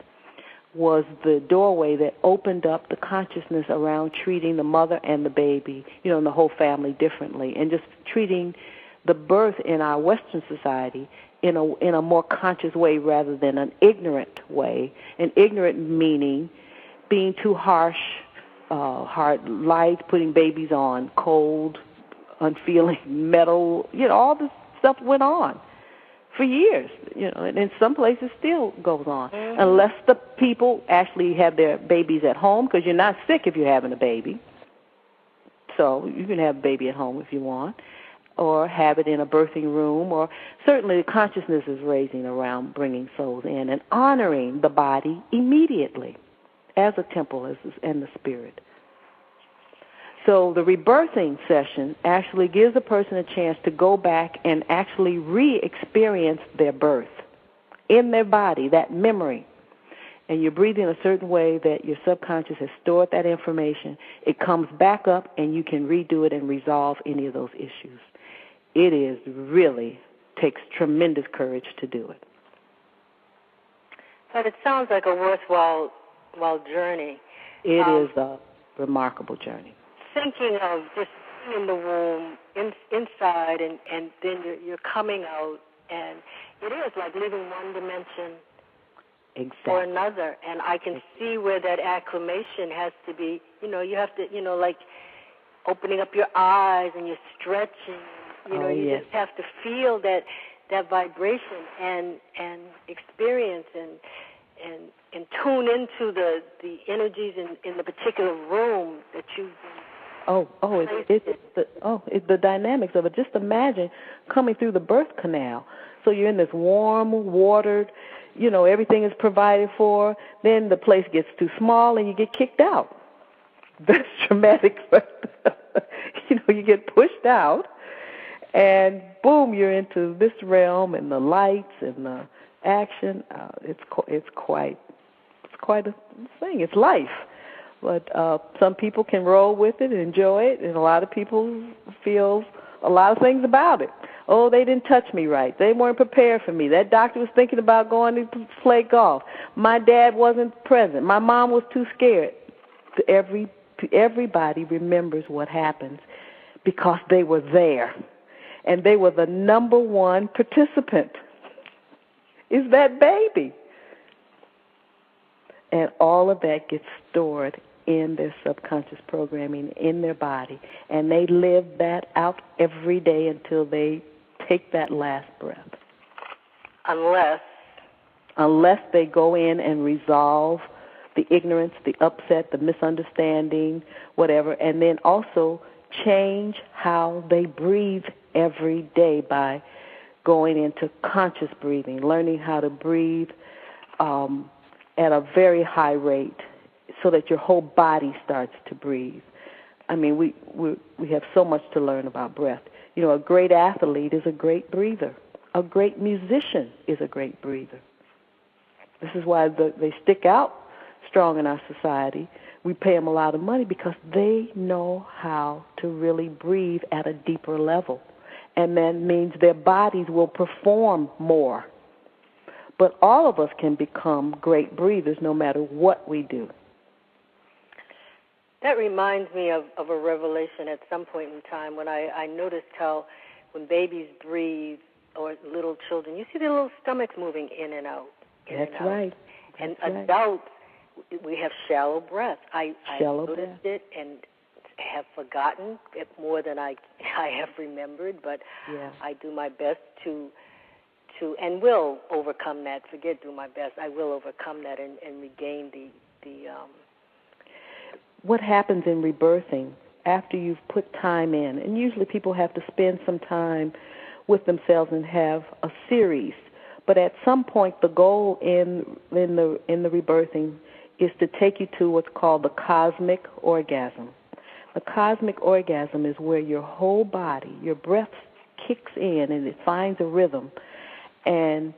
B: was the doorway that opened up the consciousness around treating the mother and the baby, and the whole family differently, and just treating the birth in our Western society in a more conscious way rather than an ignorant way. An ignorant meaning being too harsh, hard light, putting babies on, cold, unfeeling, metal, all this stuff went on for years, and in some places still goes on, unless the people actually have their babies at home, because you're not sick if you're having a baby. So you can have a baby at home if you want, or have it in a birthing room, or certainly the consciousness is raising around bringing souls in and honoring the body immediately as a temple and the spirit. So the rebirthing session actually gives a person a chance to go back and actually re-experience their birth in their body, that memory. And you're breathing a certain way that your subconscious has stored that information. It comes back up, and you can redo it and resolve any of those issues. It really takes tremendous courage to do it.
A: But it sounds like a worthwhile journey.
B: It is a remarkable journey.
A: Thinking of just being in the womb, inside, and then you're coming out, and it is like leaving one dimension for another. And I can see where that acclimation has to be. You have to, like opening up your eyes and you're stretching. You just have to feel that vibration and experience and tune into the energies in the particular room that you've been.
B: It's the dynamics of it. Just imagine coming through the birth canal. So you're in this warm, watered, everything is provided for. Then the place gets too small and you get kicked out. That's traumatic. You get pushed out, and boom, you're into this realm and the lights and the action. It's quite a thing. It's life. But some people can roll with it and enjoy it, and a lot of people feel a lot of things about it. Oh, they didn't touch me right. They weren't prepared for me. That doctor was thinking about going to play golf. My dad wasn't present. My mom was too scared. Everybody remembers what happens because they were there, and they were the number one participant. Is that baby. And all of that gets stored in their subconscious programming, in their body, and they live that out every day until they take that last breath. Unless they go in and resolve the ignorance, the upset, the misunderstanding, whatever, and then also change how they breathe every day by going into conscious breathing, learning how to breathe at a very high rate so that your whole body starts to breathe. I mean, we have so much to learn about breath. You know, a great athlete is a great breather. A great musician is a great breather. This is why they stick out strong in our society. We pay them a lot of money because they know how to really breathe at a deeper level. And that means their bodies will perform more. But all of us can become great breathers no matter what we do.
A: That reminds me of a revelation at some point in time when I noticed how when babies breathe or little children, you see their little stomachs moving in and out.
B: That's right.
A: And adults, we have shallow breath. I noticed it and have forgotten it more than I have remembered, but I do my best to and will overcome that. Forget do my best. I will overcome that and regain the
B: What happens in rebirthing after you've put time in, and usually people have to spend some time with themselves and have a series, but at some point the goal in the rebirthing is to take you to what's called the cosmic orgasm. The cosmic orgasm is where your whole body, your breath kicks in and it finds a rhythm, and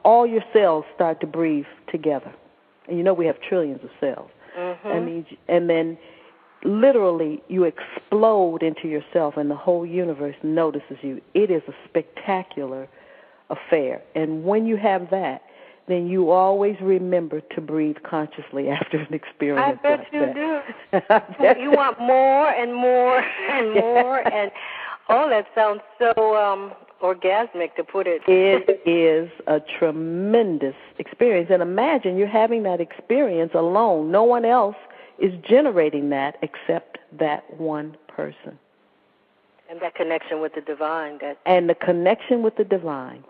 B: all your cells start to breathe together. And you know we have trillions of cells. Mm-hmm. And then literally you explode into yourself and the whole universe notices you. It is a spectacular affair. And when you have that, then you always remember to breathe consciously after an experience like that.
A: I bet you do. You want more and more and more. And that sounds so orgasmic, to put it.
B: It is a tremendous experience. And imagine you're having that experience alone. No one else is generating that except that one person.
A: And that connection with the divine.
B: And the connection with the divine.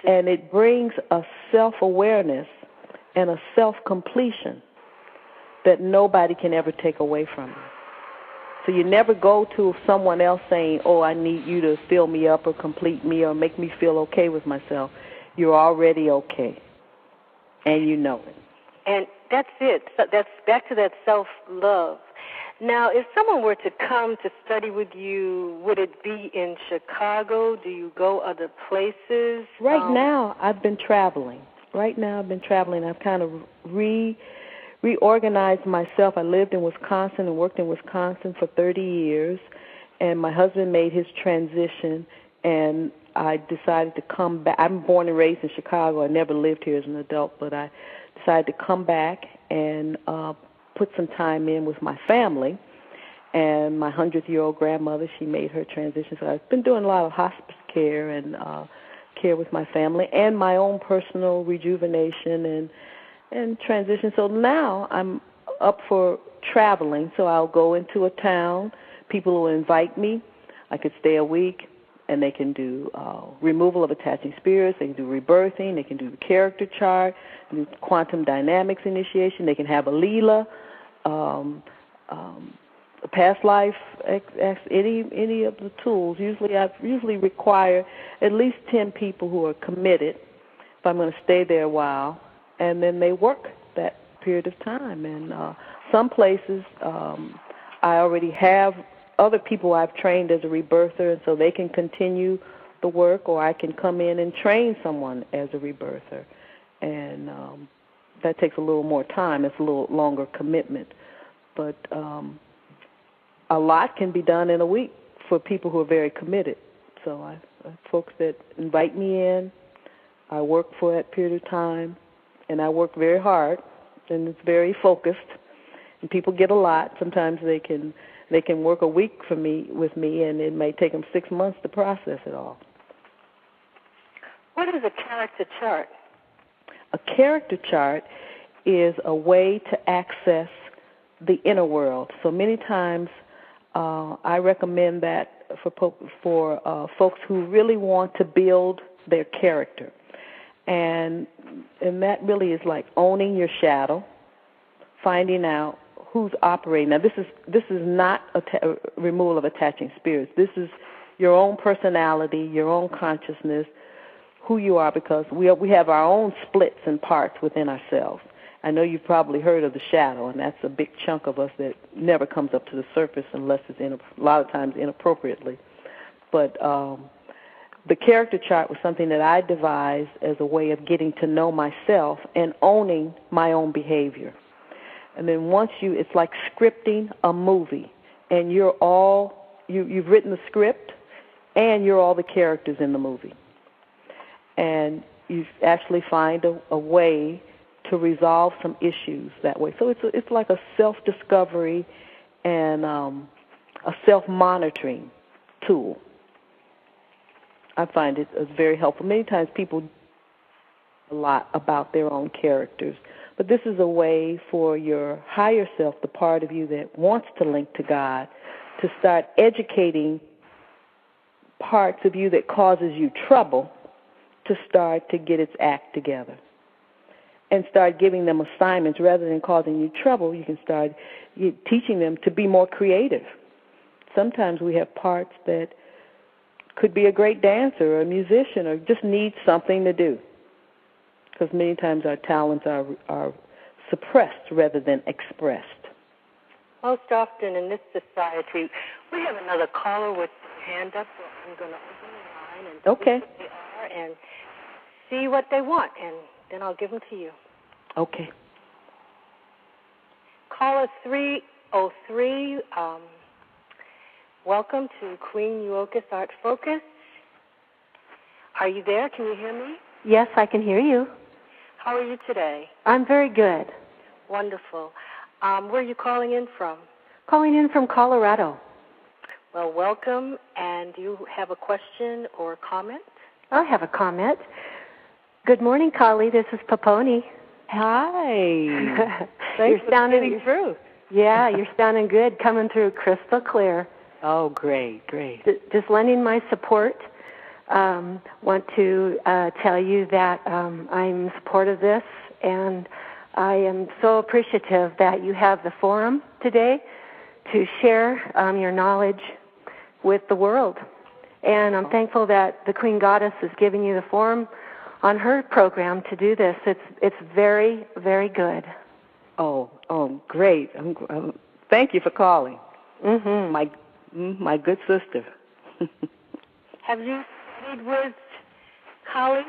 B: And it brings a self-awareness and a self-completion that nobody can ever take away from you. So you never go to someone else saying, I need you to fill me up or complete me or make me feel okay with myself. You're already okay, and you know it.
A: And that's it. So that's back to that self-love. Now, if someone were to come to study with you, would it be in Chicago? Do you go other places?
B: Right now, I've been traveling. I've kind of reorganized myself. I lived in Wisconsin and worked in Wisconsin for 30 years, and my husband made his transition, and I decided to come back. I'm born and raised in Chicago. I never lived here as an adult, but I decided to come back and put some time in with my family. And my 100-year-old grandmother, she made her transition. So I've been doing a lot of hospice care and care with my family and my own personal rejuvenation and transition. So now I'm up for traveling. So I'll go into a town. People will invite me. I could stay a week, and they can do removal of attaching spirits. They can do rebirthing. They can do the character chart, do quantum dynamics initiation. They can have a Leela, a past life, any of the tools. I usually require at least 10 people who are committed if I'm going to stay there a while, and then they work that period of time. And some places I already have other people I've trained as a rebirther, and so they can continue the work, or I can come in and train someone as a rebirther. And that takes a little more time. It's a little longer commitment. But a lot can be done in a week for people who are very committed. So I folks that invite me in, I work for that period of time, and I work very hard, and it's very focused. And people get a lot. Sometimes they can work a week with me, and it may take them 6 months to process it all.
A: What is a character chart?
B: A character chart is a way to access the inner world. So many times I recommend that for folks who really want to build their character. And that really is like owning your shadow, finding out who's operating. Now, this is not a removal of attaching spirits. This is your own personality, your own consciousness, who you are, because we have our own splits and parts within ourselves. I know you've probably heard of the shadow, and that's a big chunk of us that never comes up to the surface unless it's a lot of times inappropriately. But the character chart was something that I devised as a way of getting to know myself and owning my own behavior. And then it's like scripting a movie, and you've written the script, and you're all the characters in the movie. And you actually find a way to resolve some issues that way. So it's like a self-discovery and a self-monitoring tool. I find it very helpful. Many times people a lot about their own characters, but this is a way for your higher self, the part of you that wants to link to God, to start educating parts of you that causes you trouble to start to get its act together and start giving them assignments. Rather than causing you trouble, you can start teaching them to be more creative. Sometimes we have parts that could be a great dancer or a musician or just need something to do, because many times our talents are suppressed rather than expressed.
A: Most often in this society, we have another caller with their hand up, so I'm going to open the line and see what they are and see what they want, and then I'll give them to you.
B: Okay.
A: Caller 303, welcome to Queen Uokes Art Focus. Are you there? Can you hear me?
D: Yes, I can hear you.
A: How are you today?
D: I'm very good.
A: Wonderful. Where are you calling in from?
D: Calling in from Colorado.
A: Well, welcome. And do you have a question or comment?
D: I have a comment. Good morning, Kali. This is Paponi.
B: Hi. Thanks for getting through.
D: Yeah, you're sounding good, coming through crystal clear.
B: Oh, great.
D: Just lending my support. Want to tell you that I'm in support of this, and I am so appreciative that you have the forum today to share your knowledge with the world. And I'm thankful that the Queen Goddess is giving you the forum on her program to do this. It's very, very good.
B: Oh, great. Thank you for calling.
D: Mm-hmm.
B: My good sister.
A: Have you studied with Kali?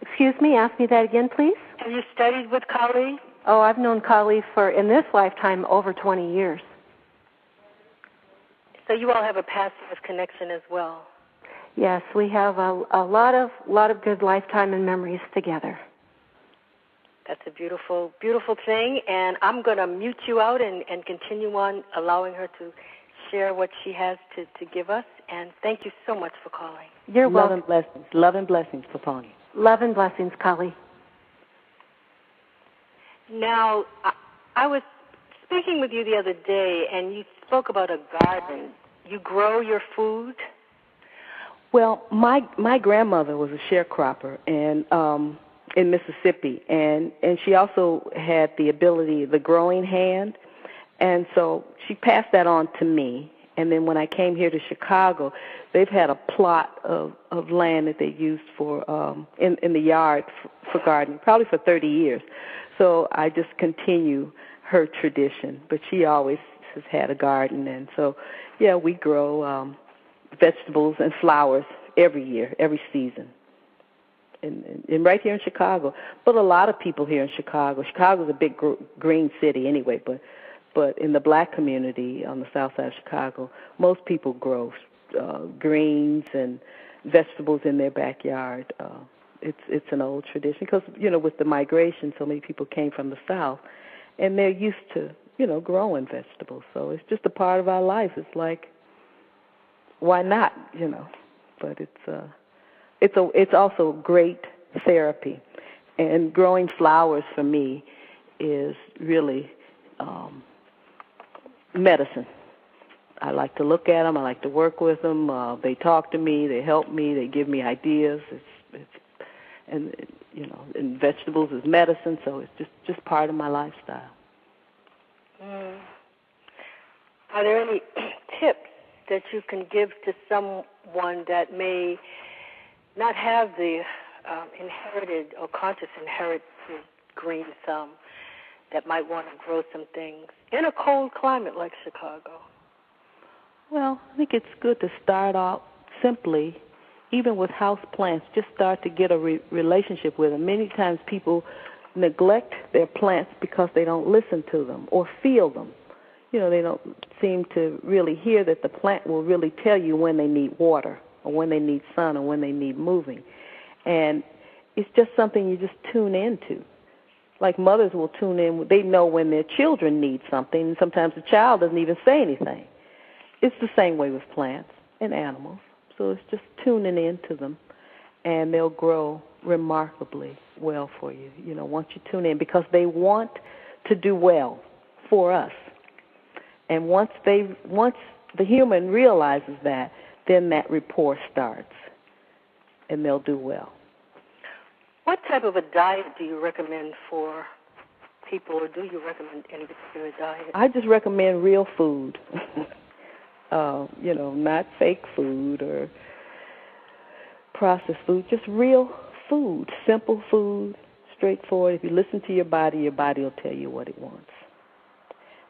D: Excuse me, ask me that again, please.
A: Have you studied with Kali?
D: Oh, I've known Kali for, in this lifetime, over 20 years.
A: So you all have a past life connection as well.
D: Yes, we have a lot of good lifetime and memories together.
A: That's a beautiful, beautiful thing, and I'm going to mute you out and continue on allowing her to share what she has to give us, and thank you so much for calling.
D: You're welcome.
B: Love and blessings, Paponi.
D: Love and blessings, Kali.
A: Now, I was speaking with you the other day, and you spoke about a garden. You grow your food?
B: Well, my grandmother was a sharecropper in Mississippi, and she also had the ability, the growing hand, and so she passed that on to me. And then when I came here to Chicago, they've had a plot of land that they used for in the yard for gardening, probably for 30 years. So I just continue her tradition, but she always has had a garden, and so yeah, we grow vegetables and flowers every year, every season, and right here in Chicago. But a lot of people here in Chicago's a big green city anyway, but in the black community on the south side of Chicago, most people grow greens and vegetables in their backyard. It's an old tradition because, with the migration, so many people came from the south, and they're used to, growing vegetables. So it's just a part of our life. It's like, why not, But it's also great therapy. And growing flowers for me is really medicine. I like to look at them. I like to work with them. They talk to me. They help me. They give me ideas. And vegetables is medicine, so it's just part of my lifestyle.
A: Are there any tips that you can give to someone that may not have the inherited or conscious inherited green thumb, that might want to grow some things in a cold climate like Chicago?
B: Well, I think it's good to start out simply, even with house plants. Just start to get a relationship with them. Many times people neglect their plants because they don't listen to them or feel them. They don't seem to really hear that the plant will really tell you when they need water or when they need sun or when they need moving. And it's just something you just tune into. Like mothers will tune in. They know when their children need something, and sometimes the child doesn't even say anything. It's the same way with plants and animals. So it's just tuning into them, and they'll grow remarkably well for you, once you tune in, because they want to do well for us. And once the human realizes that, then that rapport starts, and they'll do well.
A: What type of a diet do you recommend for people, or do you recommend any particular diet?
B: I just recommend real food. Not fake food or processed food, just real food, simple food, straightforward. If you listen to your body will tell you what it wants.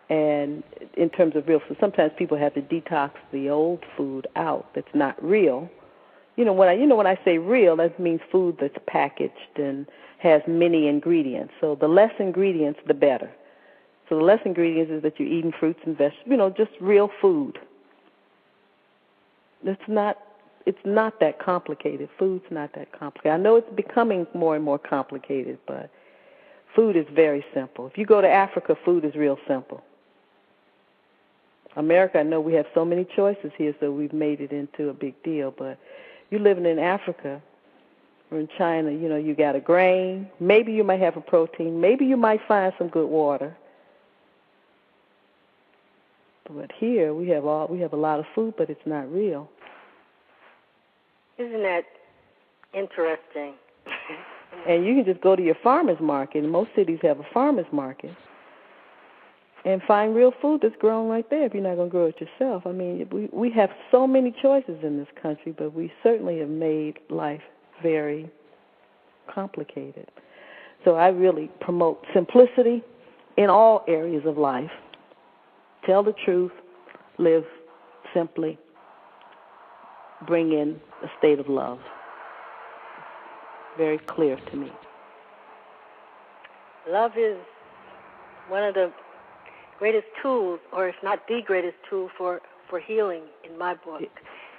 B: And in terms of real food, sometimes people have to detox the old food out that's not real. When I say real, that means food that's packaged and has many ingredients. So the less ingredients, the better. So the less ingredients is that you're eating fruits and vegetables, just real food. It's not that complicated. Food's not that complicated. I know it's becoming more and more complicated, but food is very simple. If you go to Africa, food is real simple. America, I know we have so many choices here, so we've made it into a big deal, but you living in Africa or in China, you got a grain, maybe you might have a protein, maybe you might find some good water. But here we have a lot of food, but it's not real.
A: Isn't that interesting?
B: And you can just go to your farmer's market, and most cities have a farmer's market, and find real food that's grown right there if you're not going to grow it yourself. I mean, we have so many choices in this country, but we certainly have made life very complicated. So I really promote simplicity in all areas of life. Tell the truth, live simply, bring in a state of love. Very clear to me.
A: Love is one of the greatest tools, or if not the greatest tool for healing in my book.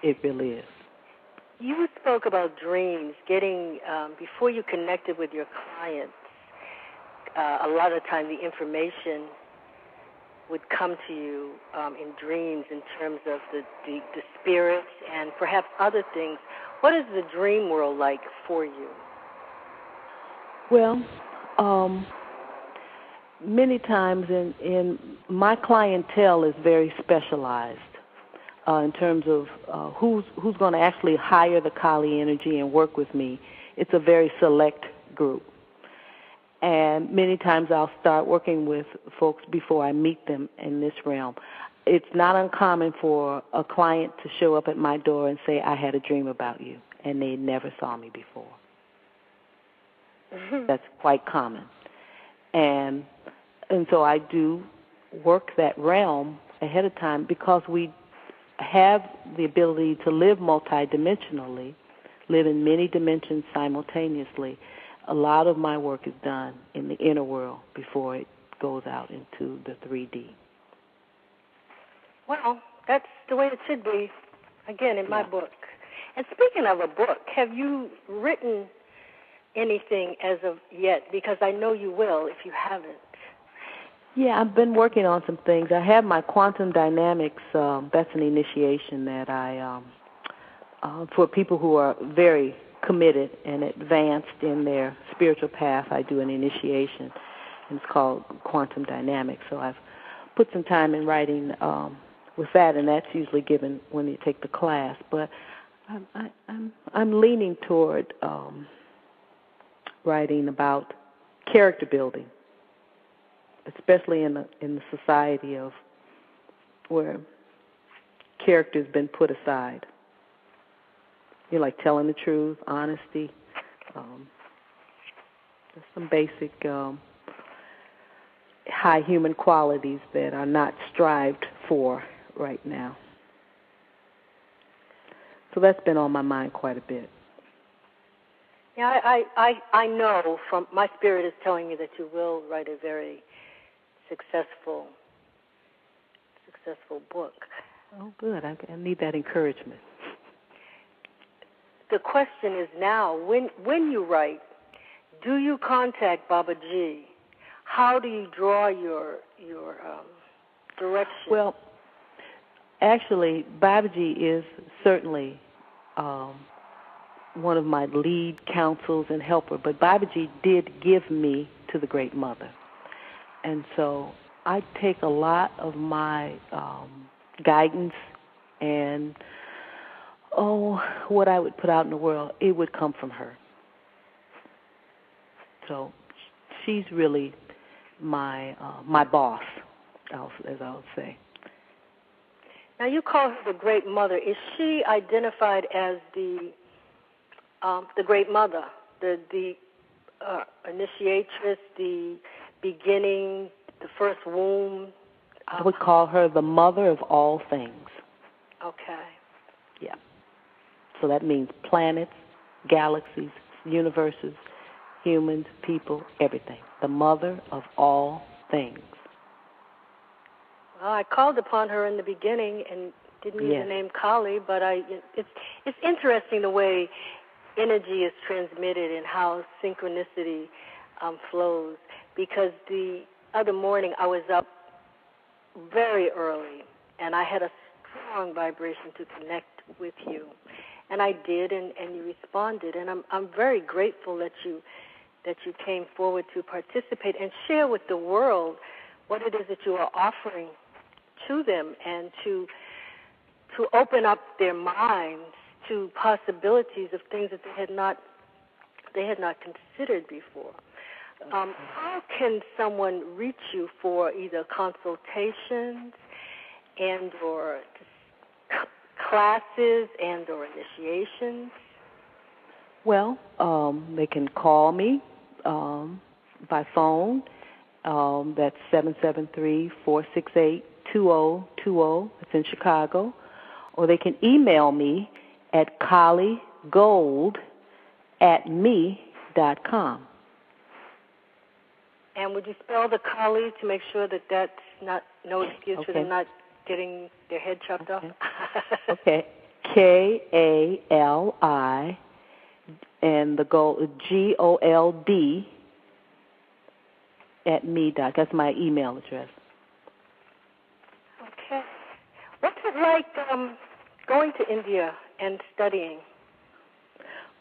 B: It really is.
A: You spoke about dreams, getting, before you connected with your clients, a lot of the time the information would come to you in dreams in terms of the spirits and perhaps other things. What is the dream world like for you?
B: Well, many times in my clientele is very specialized in terms of who's going to actually hire the Kali energy and work with me. It's a very select group. And many times I'll start working with folks before I meet them in this realm. It's not uncommon for a client to show up at my door and say, I had a dream about you, and they never saw me before. Mm-hmm. That's quite common. And so I do work that realm ahead of time because we have the ability to live multidimensionally, live in many dimensions simultaneously. A lot of my work is done in the inner world before it goes out into the 3D.
A: Well, that's the way it should be, again, in my book. And speaking of a book, have you written anything as of yet? Because I know you will if you haven't.
B: Yeah, I've been working on some things. I have my quantum dynamics. That's an initiation that I, for people who are very committed and advanced in their spiritual path, I do an initiation, and it's called quantum dynamics. So I've put some time in writing with that, and that's usually given when you take the class. But I'm leaning toward writing about character building, especially in the society of where character's been put aside. You know, like telling the truth, honesty. There's some basic high human qualities that are not strived for right now. So that's been on my mind quite a bit.
A: Yeah, I know from my spirit is telling me that you will write a very successful book.
B: Oh, good. I need that encouragement.
A: The question is now, when you write, do you contact Babaji? How do you draw your direction?
B: Well, actually, Babaji is certainly one of my lead counsels and helper, but Babaji did give me to the Great Mother. And so I take a lot of my guidance and, what I would put out in the world, it would come from her. So she's really my boss, as I would say.
A: Now you call her the Great Mother. Is she identified as the Great Mother, the initiatrix, the beginning, the first womb?
B: I would call her the mother of all things.
A: Okay.
B: Yeah. So that means planets, galaxies, universes, humans, people, everything. The mother of all things.
A: Well, I called upon her in the beginning and didn't use the name Kali, but it's interesting the way energy is transmitted and how synchronicity flows. Because the other morning I was up very early and I had a strong vibration to connect with you, and I did, and you responded, and I'm very grateful that you came forward to participate and share with the world what it is that you are offering to them, and to open up their minds to possibilities of things that they had not considered before. How can someone reach you for either consultations and or classes and or initiations?
B: Well, they can call me by phone. That's 773-468-2020. It's in Chicago. Or they can email me at kaligold@me.com.
A: And would you spell the Kali to make sure that that's no excuse for them not getting their head chopped off?
B: Okay. Kali and the gold GOLD @me.com. That's my email address.
A: Okay. What's it like going to India and studying?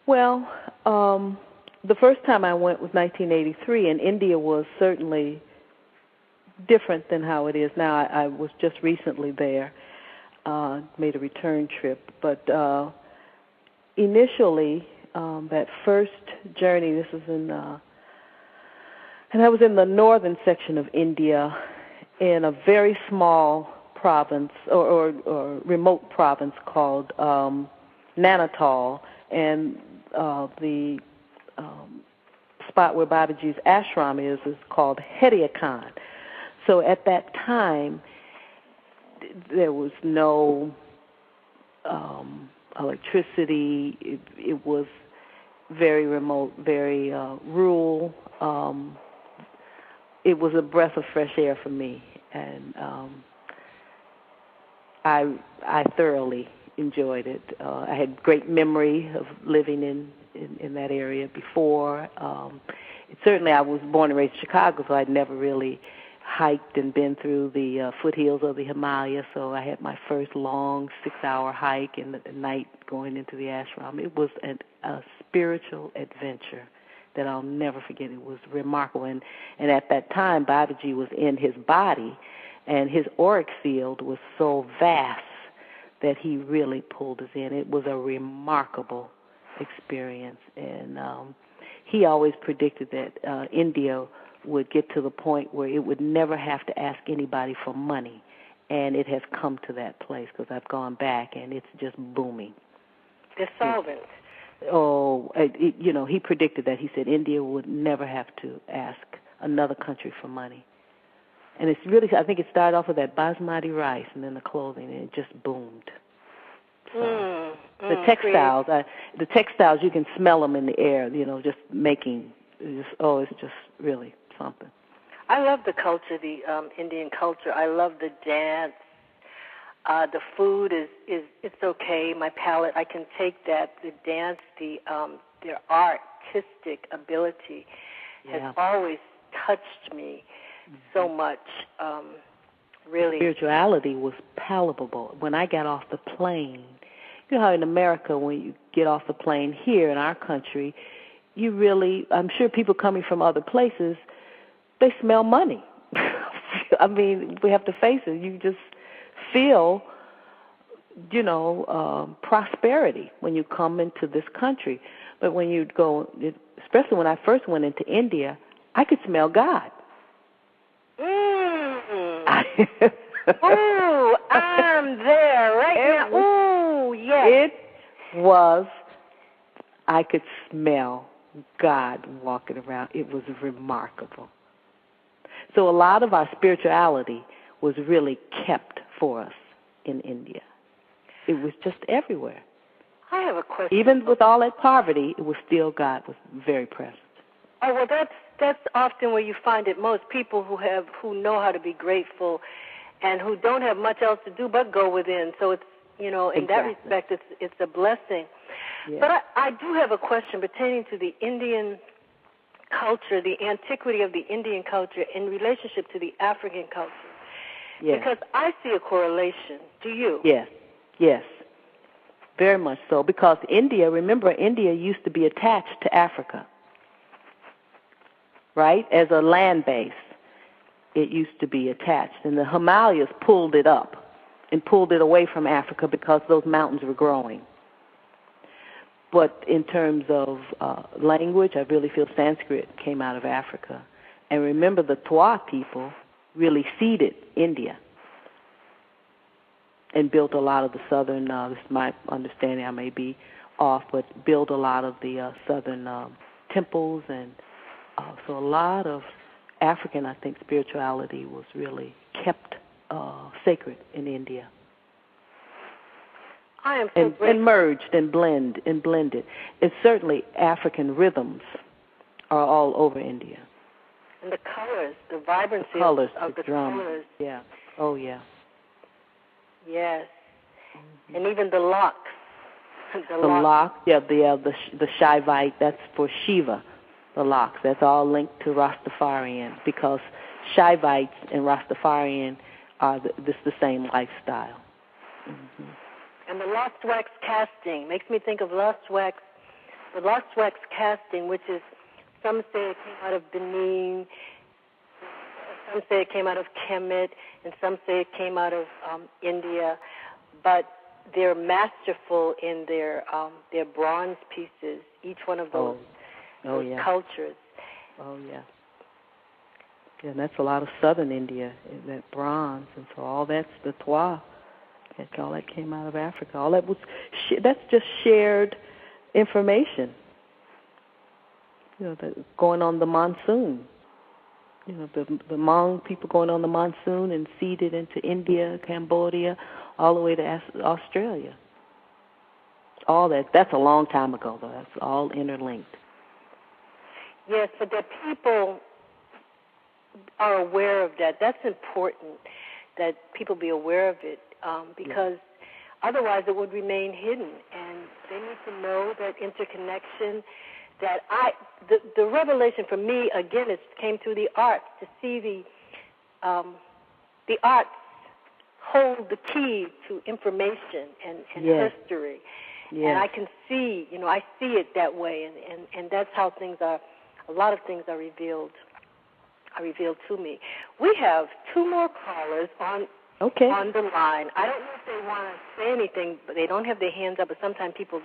B: Well, the first time I went was 1983, and India was certainly different than how it is now. I was just recently there, made a return trip. But initially, that first journey, this was and I was in the northern section of India in a very small province or remote province called Nainital, and the spot where Babaji's ashram is called Hediakan. So at that time, there was no electricity. It was very remote, very rural. It was a breath of fresh air for me, and I thoroughly enjoyed it. I had great memory of living in that area before. Certainly, I was born and raised in Chicago, so I'd never really hiked and been through the foothills of the Himalayas. So I had my first long 6-hour hike, and at night going into the ashram. It was a spiritual adventure that I'll never forget. It was remarkable. And at that time, Babaji was in his body, and his auric field was so vast that he really pulled us in. It was a remarkable experience, and he always predicted that India would get to the point where it would never have to ask anybody for money, and it has come to that place because I've gone back, and it's just booming.
A: They're solvent.
B: He predicted that. He said India would never have to ask another country for money. And it's really, I think it started off with that basmati rice and then the clothing, and it just boomed. So the textiles, you can smell them in the air, just making, it's just really something.
A: I love the culture, the Indian culture. I love the dance. The food is it's okay. My palate, I can take that. The dance, their artistic ability has always touched me so much. Really,
B: spirituality was palpable. When I got off the plane, you know how in America when you get off the plane here in our country, you really, I'm sure people coming from other places, they smell money. I mean, we have to face it. You just feel, prosperity when you come into this country. But when you go, especially when I first went into India, I could smell God.
A: Ooh, I'm there right now. Ooh, yes.
B: It was, I could smell God walking around. It was remarkable. So a lot of our spirituality was really kept for us in India. It was just everywhere.
A: I have a question.
B: Even with all that poverty, it was still God was very present.
A: Oh, well, that's often where you find it most. People who know how to be grateful and who don't have much else to do but go within. So it's, in that respect, it's a blessing. Yeah. But I do have a question pertaining to the Indian culture, the antiquity of the Indian culture in relationship to the African culture. Yes. Because I see a correlation. Do you?
B: Yes. Very much so. Because India used to be attached to Africa, right? As a land base, it used to be attached. And the Himalayas pulled it up and pulled it away from Africa because those mountains were growing. But in terms of language, I really feel Sanskrit came out of Africa. And remember, the Twa people really seeded India and built a lot of the southern, this is my understanding, I may be off, but built a lot of the southern temples. And so a lot of African, I think, spirituality was really kept sacred in India.
A: I am so grateful.
B: And merged and blended. And certainly African rhythms are all over India.
A: And the colors, the vibrancy of the colors.
B: Yeah. Oh, yeah.
A: Yes. Mm-hmm. And even the locks. The
B: locks, the Shaivite, that's for Shiva, the locks. That's all linked to Rastafarian because Shaivites and Rastafarian are the same lifestyle. Mm-hmm.
A: And the lost wax casting makes me think of the lost wax casting, which is, some say it came out of Benin, some say it came out of Kemet, and some say it came out of India. But they're masterful in their bronze pieces, each one of those cultures.
B: Oh, yeah. Yeah, and that's a lot of southern India, that bronze. And so all that's the Twa. All that came out of Africa. All that that's just shared information. Going on the monsoon. The Hmong people going on the monsoon and seeded into India, Cambodia, all the way to Australia. All that's a long time ago, though. That's all interlinked.
A: Yes, but the people are aware of that. That's important, that people be aware of it. Because otherwise it would remain hidden, and they need to know that interconnection. That the revelation for me again, it came through the arts, to see the arts hold the key to information and history, and I can see, I see it that way, and that's how things are. A lot of things are revealed to me. We have two more callers on the line. I don't know if they want to say anything, but they don't have their hands up, but sometimes people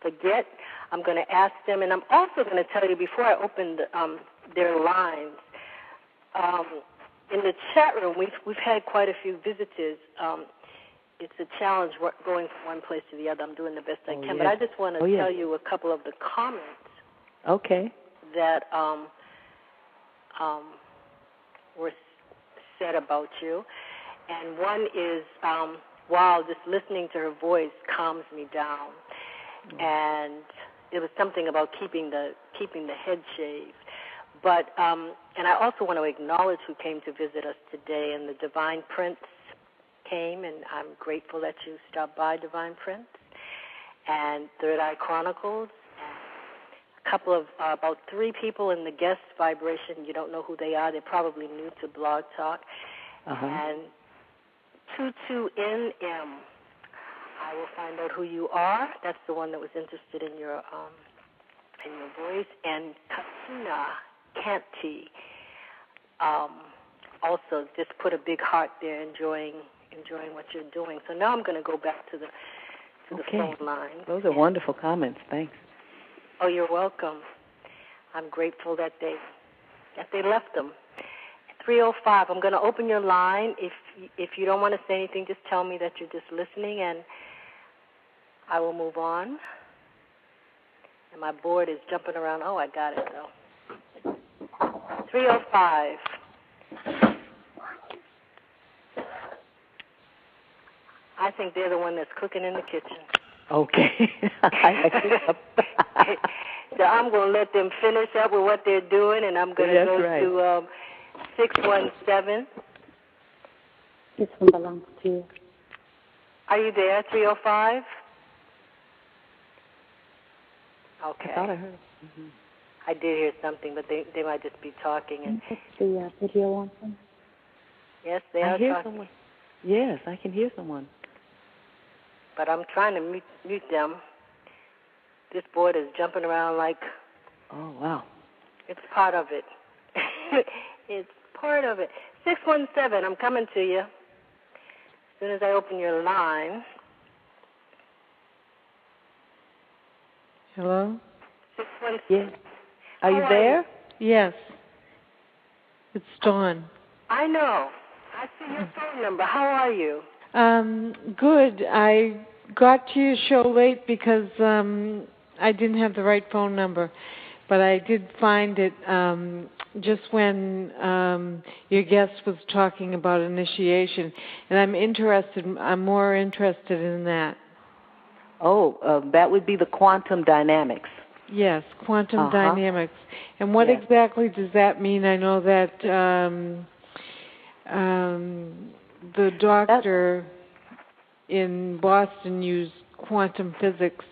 A: forget. I'm going to ask them, and I'm also going to tell you before I open their lines, in the chat room, we've had quite a few visitors. It's a challenge going from one place to the other. I'm doing the best I can, but I just want to tell you a couple of the comments that were said about you. And one is, wow, just listening to her voice calms me down. And it was something about keeping the head shaved. But and I also want to acknowledge who came to visit us today, and the Divine Prince came, and I'm grateful that you stopped by, Divine Prince, and Third Eye Chronicles, and a couple of, about 3 people in the guest vibration. You don't know who they are. They're probably new to Blog Talk. And 22NM. I will find out who you are. That's the one that was interested in your voice. And Katsuna Kanti also just put a big heart there, enjoying what you're doing. So now I'm going to go back to the phone line.
B: Those are wonderful comments. Thanks.
A: Oh, you're welcome. I'm grateful that they left them. 305. I'm going to open your line. If you don't want to say anything, just tell me that you're just listening, and I will move on. And my board is jumping around. Oh, I got it, though. 305. I think they're the one that's cooking in the kitchen.
B: Okay.
A: So I'm going to let them finish up with what they're doing, and I'm going to go to 617.
E: This one belongs to you.
A: Are you there, 305? Okay.
B: I thought I heard.
A: I did hear something, but they might just be talking. And
E: that's the video one.
A: Yes, they are
B: hear
A: talking.
B: Someone. Yes, I can hear someone.
A: But I'm trying to mute them. This board is jumping around like...
B: Oh, wow.
A: It's part of it. It's part of it. 617, I'm coming to you. As soon as I open your line.
F: Hello?
A: 617.
B: Yes. Are you there?
F: Yes. It's Dawn.
A: I know. I see your phone number. How are you?
F: Good. I got to your show late because I didn't have the right phone number. But I did find it just when your guest was talking about initiation. And I'm more interested in that.
B: Oh, that would be the quantum dynamics.
F: Yes, quantum dynamics. And what exactly does that mean? I know that the doctor in Boston used quantum physics.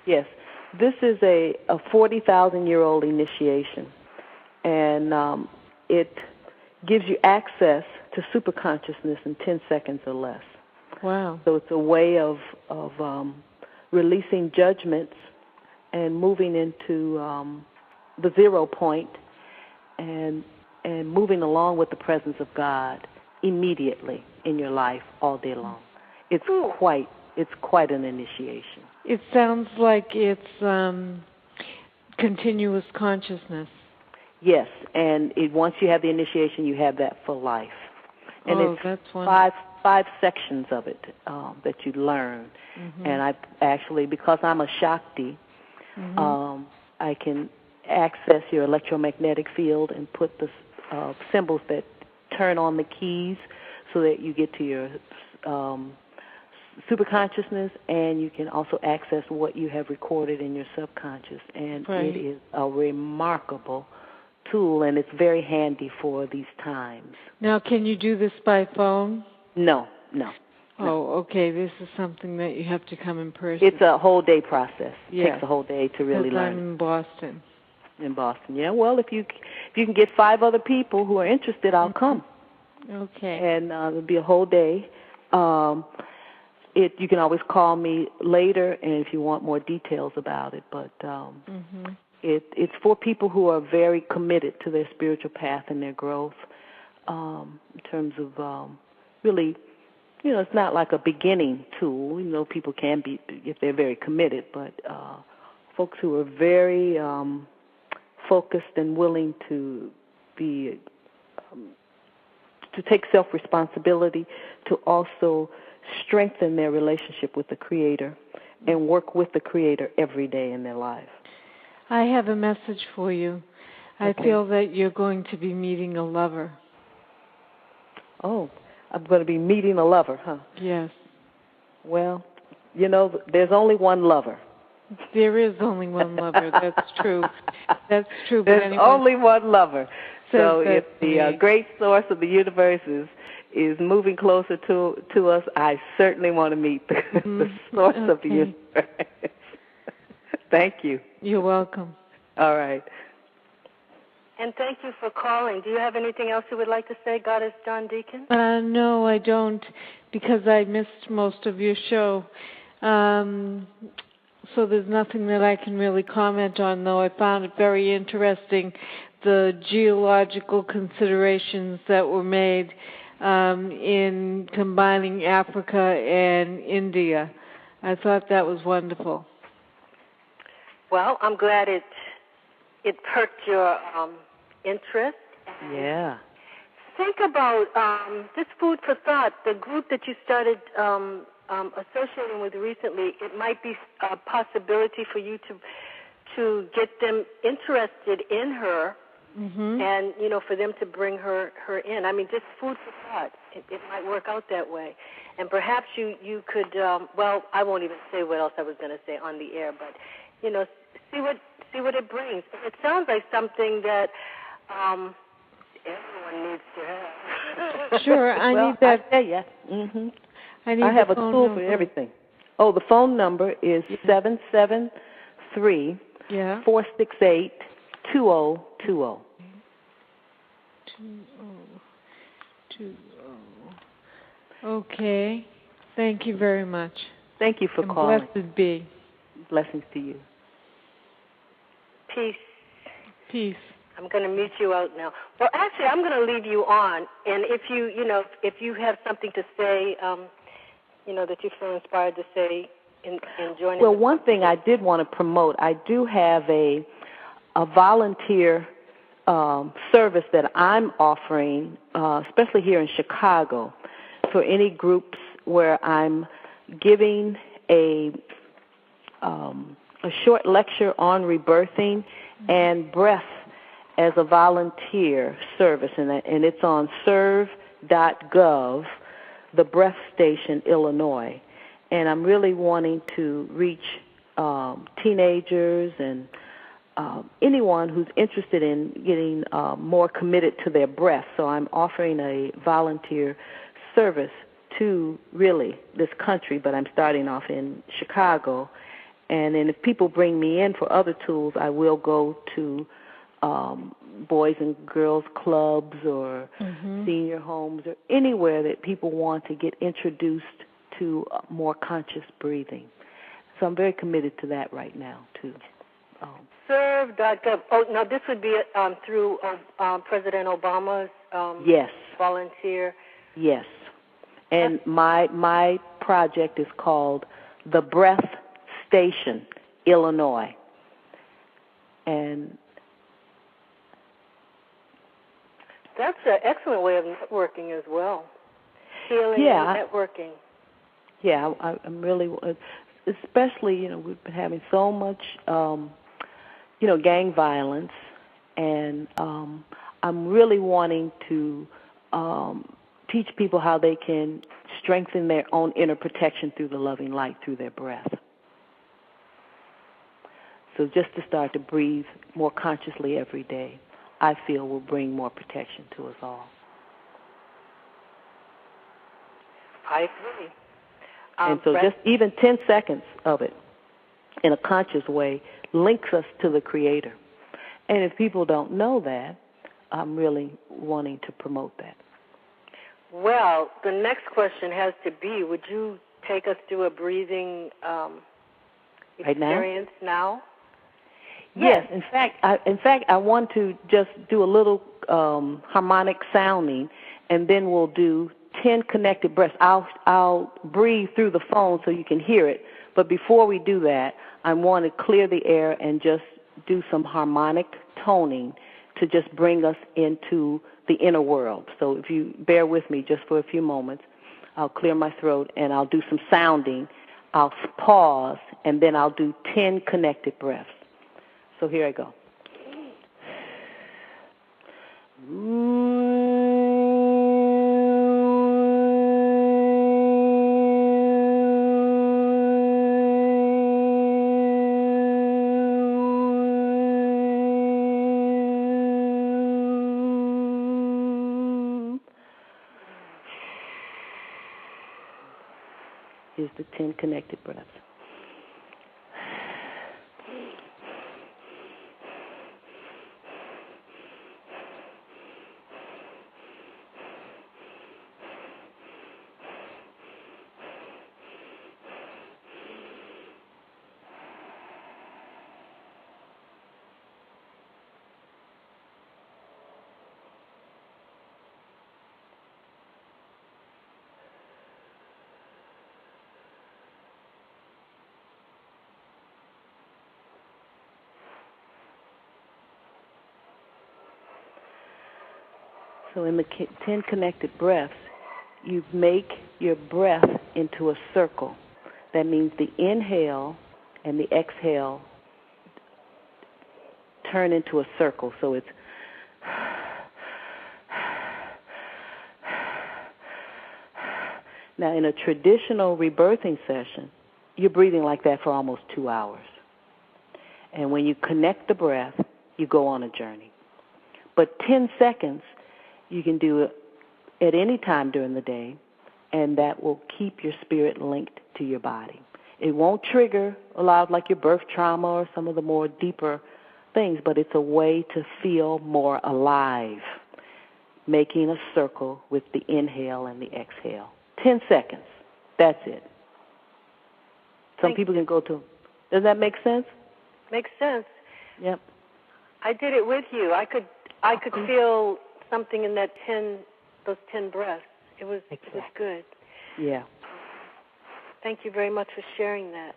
B: Yes. This is a 40,000-year-old initiation, and it gives you access to superconsciousness in 10 seconds or less.
F: Wow.
B: So it's a way of releasing judgments and moving into the 0 point and moving along with the presence of God immediately in your life all day long. It's quite an initiation.
F: It sounds like it's continuous consciousness.
B: Yes, and once you have the initiation, you have that for life. And it's
F: that's wonderful.
B: five sections of it that you learn. And I actually, because I'm a Shakti, I can access your electromagnetic field and put the symbols that turn on the keys so that you get to your superconsciousness, and you can also access what you have recorded in your subconscious. And it is a remarkable tool, and it's very handy for these times.
F: Now, can you do this by phone?
B: No.
F: Oh, okay. This is something that you have to come in person.
B: It's a whole day process.
F: Yes.
B: It takes a whole day to really learn.
F: I'm in Boston.
B: In Boston, yeah. Well, if you can get 5 other people who are interested, I'll come.
F: Okay.
B: And it'll be a whole day. You can always call me later, and if you want more details about it. But it's for people who are very committed to their spiritual path and their growth. in terms of really, it's not like a beginning tool. People can be if they're very committed, but folks who are very focused and willing to be to take self-responsibility, to also strengthen their relationship with the Creator and work with the Creator every day in their life.
F: I have a message for you. I feel that you're going to be meeting a lover.
B: Oh, I'm going to be meeting a lover, huh?
F: Yes.
B: Well, there's only one lover.
F: There is only one lover. That's true. That's true. But
B: There's only one lover. So if the great source of the universe is moving closer to us, I certainly want to meet the source of the universe. Thank you.
F: You're welcome.
B: All right.
A: And thank you for calling. Do you have anything else you would like to say, Goddess John Deacon?
F: No, I don't, because I missed most of your show. So there's nothing that I can really comment on, though I found it very interesting, the geological considerations that were made in combining Africa and India. I thought that was wonderful.
A: Well, I'm glad it perked your interest.
B: Yeah.
A: Think about this food for thought. The group that you started associating with recently, it might be a possibility for you to get them interested in her, and for them to bring her in. I mean, just food for thought. It might work out that way, and perhaps you could. Well, I won't even say what else I was going to say on the air, but see what it brings. It sounds like something that everyone needs to have.
F: Sure, I need that.
B: I tell you.
F: I
B: have a tool for everything. Oh, the phone number is 773 468 2020.
F: 2020. Okay. Thank you very much.
B: Thank you for calling.
F: Blessed be.
B: Blessings to you.
A: Peace.
F: Peace.
A: I'm going to mute you out now. Well, actually, I'm going to leave you on, and if you have something to say, that you feel inspired to say in joining.
B: Well, one thing I did want to promote, I do have a volunteer service that I'm offering, especially here in Chicago, for any groups where I'm giving a short lecture on rebirthing and breath as a volunteer service, and it's on serve.gov, the Breath Station, Illinois. And I'm really wanting to reach teenagers and anyone who's interested in getting more committed to their breath. So I'm offering a volunteer service to really this country, but I'm starting off in Chicago. And then if people bring me in for other tools, I will go to boys and girls clubs or senior homes or anywhere that people want to get introduced to more conscious breathing. So I'm very committed to that right now, too.
A: Serve.gov. Oh, now this would be through President Obama's volunteer.
B: Yes. And my project is called The Breath Station, Illinois. And
A: that's an excellent way of networking as well. Healing and networking.
B: Yeah, I'm really, especially, we've been having so much, gang violence, and I'm really wanting to teach people how they can strengthen their own inner protection through the loving light, through their breath. So just to start to breathe more consciously every day, I feel will bring more protection to us all.
A: I agree.
B: And so just even 10 seconds of it in a conscious way links us to the Creator. And if people don't know that, I'm really wanting to promote that.
A: Well, the next question has to be, would you take us through a breathing experience now?
B: Yes. In fact, I want to just do a little harmonic sounding, and then we'll do 10 connected breaths. I'll breathe through the phone so you can hear it, but before we do that, I want to clear the air and just do some harmonic toning to just bring us into the inner world. So if you bear with me just for a few moments, I'll clear my throat and I'll do some sounding. I'll pause, and then I'll do 10 connected breaths. So here I go. Here's the 10 connected breaths. So in the 10 connected breaths, you make your breath into a circle. That means the inhale and the exhale turn into a circle. So it's now in a traditional rebirthing session, you're breathing like that for almost 2 hours. And when you connect the breath, you go on a journey. But 10 seconds, you can do it at any time during the day, and that will keep your spirit linked to your body. It won't trigger a lot of like your birth trauma or some of the more deeper things, but it's a way to feel more alive, making a circle with the inhale and the exhale. 10 seconds. That's it. Some people can go to. Does that make sense?
A: Makes sense.
B: Yep.
A: I did it with you. I could feel something in that those 10 breaths. It was good.
B: Yeah.
A: Thank you very much for sharing that.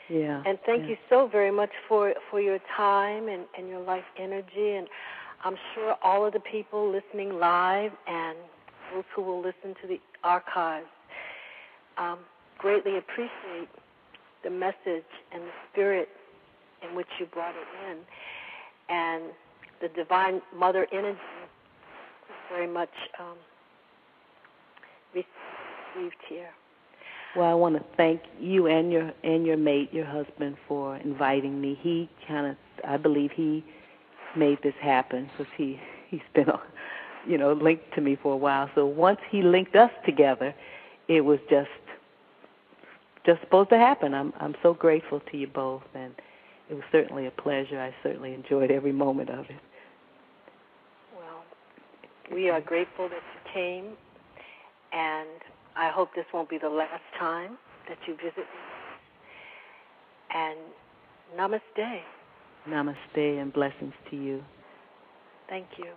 B: Yeah.
A: And thank you so very much for your time and your life energy. And I'm sure all of the people listening live and those who will listen to the archives greatly appreciate the message and the spirit in which you brought it in. And the Divine Mother energy very much received here.
B: Well, I want to thank you and your mate, your husband, for inviting me. He I believe he made this happen because he's been, linked to me for a while. So once he linked us together, it was just supposed to happen. I'm so grateful to you both, and it was certainly a pleasure. I certainly enjoyed every moment of it.
A: We are grateful that you came, and I hope this won't be the last time that you visit me. And namaste.
B: Namaste and blessings to you.
A: Thank you.